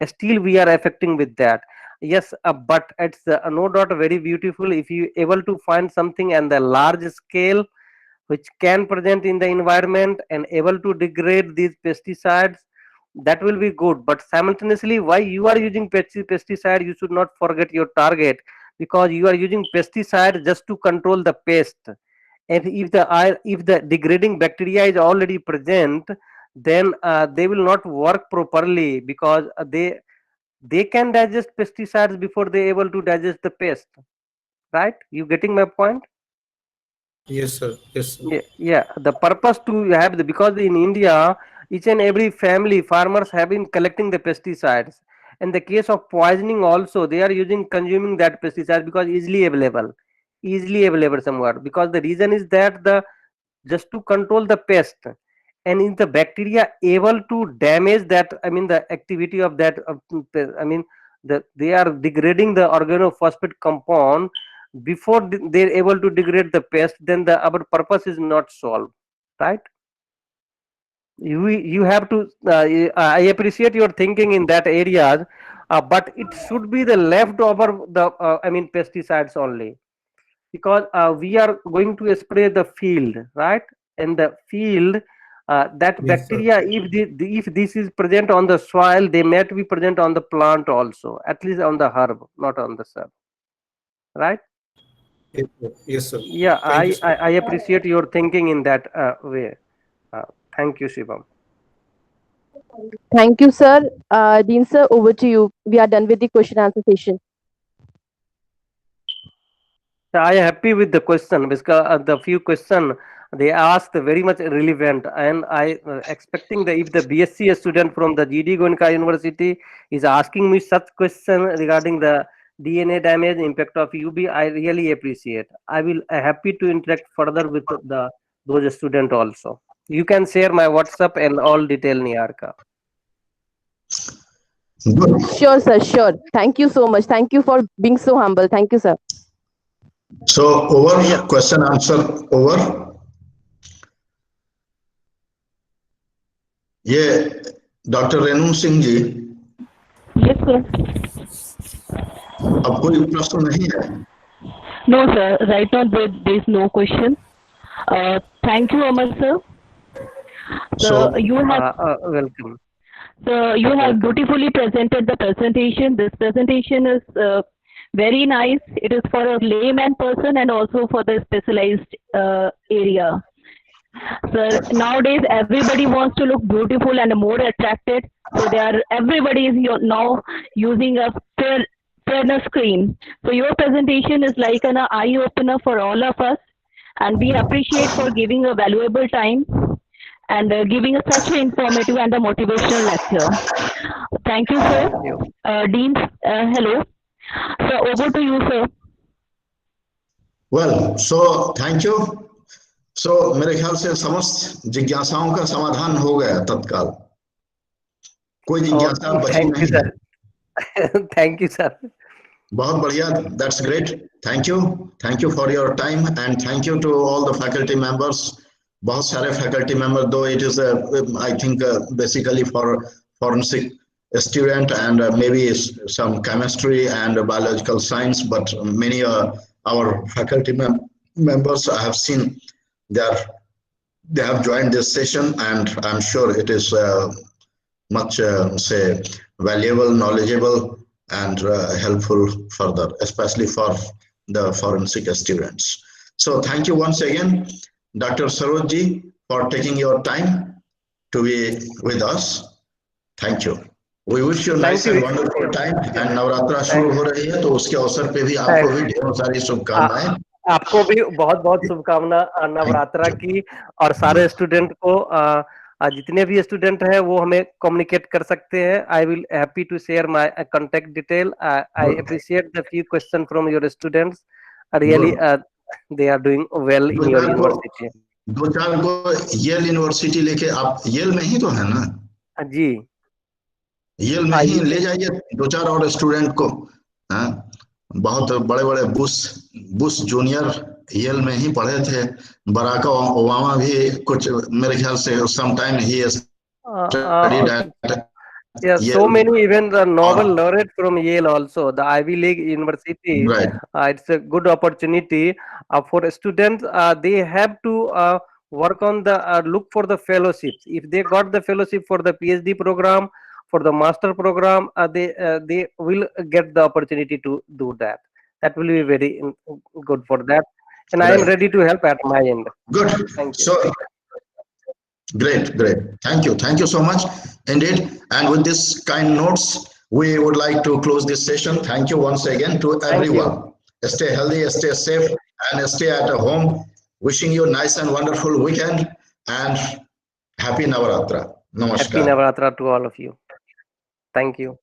Still we are affecting with that. Yes, but it's no doubt very beautiful if you able to find something and the large scale which can present in the environment and able to degrade these pesticides, that will be good. But simultaneously, why you are using pesticide, you should not forget your target, because you are using pesticide just to control the pest. And if the degrading bacteria is already present, then they will not work properly, because they can digest pesticides before they able to digest the pest, right? You getting my point? Yes, sir. Yes, sir. Yeah, the purpose to have the, because in India, each and every family farmers have been collecting the pesticides. In the case of poisoning also, they are consuming that pesticide because easily available somewhere. Because the reason is that the just to control the pest, and is the bacteria able to damage that, I mean the activity of that I mean they are degrading the organophosphate compound before they're able to degrade the pest, then the our purpose is not solved, right? You have to I appreciate your thinking in that areas, but it should be the leftover the I mean pesticides only, because we are going to spray the field, right? In the field, that Yes, sir. bacteria, if this is present on the soil, they might be present on the plant also, at least on the herb, not on the shrub, right? Yes, sir. Yes, sir. Yeah, Thank you, sir. I appreciate your thinking in that way. Thank you, Shivam. Thank you, sir. Dean sir, over to you. We are done with the question answer session. I am happy with the question, because the few question they asked very much relevant, and I expecting that if the BSc student from the GD Goenka University is asking me such question regarding the DNA damage impact of UV, I really appreciate. I will happy to interact further with the those student also. You can share my WhatsApp and all detail, Niharika. Good. Sure, sir. Sure. Thank you so much. Thank you for being so humble. Thank you, sir. So over, Yeah. question answer over. ये doctor Renu Singh ji, Yes, sir. अब कोई प्रश्न नहीं है? No, sir. Right now there is no question. Thank you, Amar sir. So So you have Welcome. you have beautifully presented the presentation. This presentation is very nice. It is for a layman person and also for the specialized area. Sir, nowadays everybody wants to look beautiful and more attracted. So everybody is now using a fairness cream. So your presentation is like an eye opener for all of us, and we appreciate for giving a valuable time and giving us such an informative and a motivational lecture. Thank you, sir. Thank you. Dean, hello. So over to you, sir. well, so thank you. So मेरे ख्याल से समस्त जिज्ञासाओं का समाधान हो गया तत्काल, कोई जिज्ञासा बची Thank you, नहीं है। sir. Thank you, sir. बहुत बढ़िया, that's great. Thank you for your time, and thank you to all the faculty members. बहुत सारे faculty members, though it is I think basically for forensic student and maybe some chemistry and biological science, but many our faculty members I have seen they have joined this session, and I'm sure it is much say valuable, knowledgeable, and helpful further, especially for the forensic students. So thank you once again, Dr. Saroj ji, for taking your time to be with us. Thank you. We wish you nice and wonderful time, and Navratra शुरू हो रही है, तो उसके अवसर पे भी आपको भी ढेरों सारी शुभकामनाएं। आपको भी बहुत बहुत शुभकामना नवरात्रा की, और सारे स्टूडेंट को जितने भी स्टूडेंट हैं वो हमें कम्युनिकेट कर सकते हैं. I will happy to share my contact detail. I appreciate the few question from your students. Really they are doing well in your university. दो चार को येल यूनिवर्सिटी लेके, आप येल में ही तो है ना? जी, येल में ही ले जाइए दो चार और स्टूडेंट को. बहुत बड़े बड़े बुश जूनियर येल में ही पढ़े थे। बराक ओबामा भी कुछ मेरे ख्याल से sometime he has studied at Yes, so Yale. many, even the Nobel Or, laureate from Yale also, the Ivy League university. right, It's a good opportunity for students. They have to work on the look for the fellowships. If they got the fellowship for the PhD program, for the master program, they will get the opportunity to do that. That will be very good for that. And I am right. ready to help at my end. Good. Thank you. So great, great. Thank you so much indeed. And with this kind notes, we would like to close this session. Thank you once again to Thank you. everyone. Stay healthy, stay safe, and stay at home. Wishing you a nice and wonderful weekend and happy Navaratra. Happy Namaskar. Navaratra to all of you. Thank you.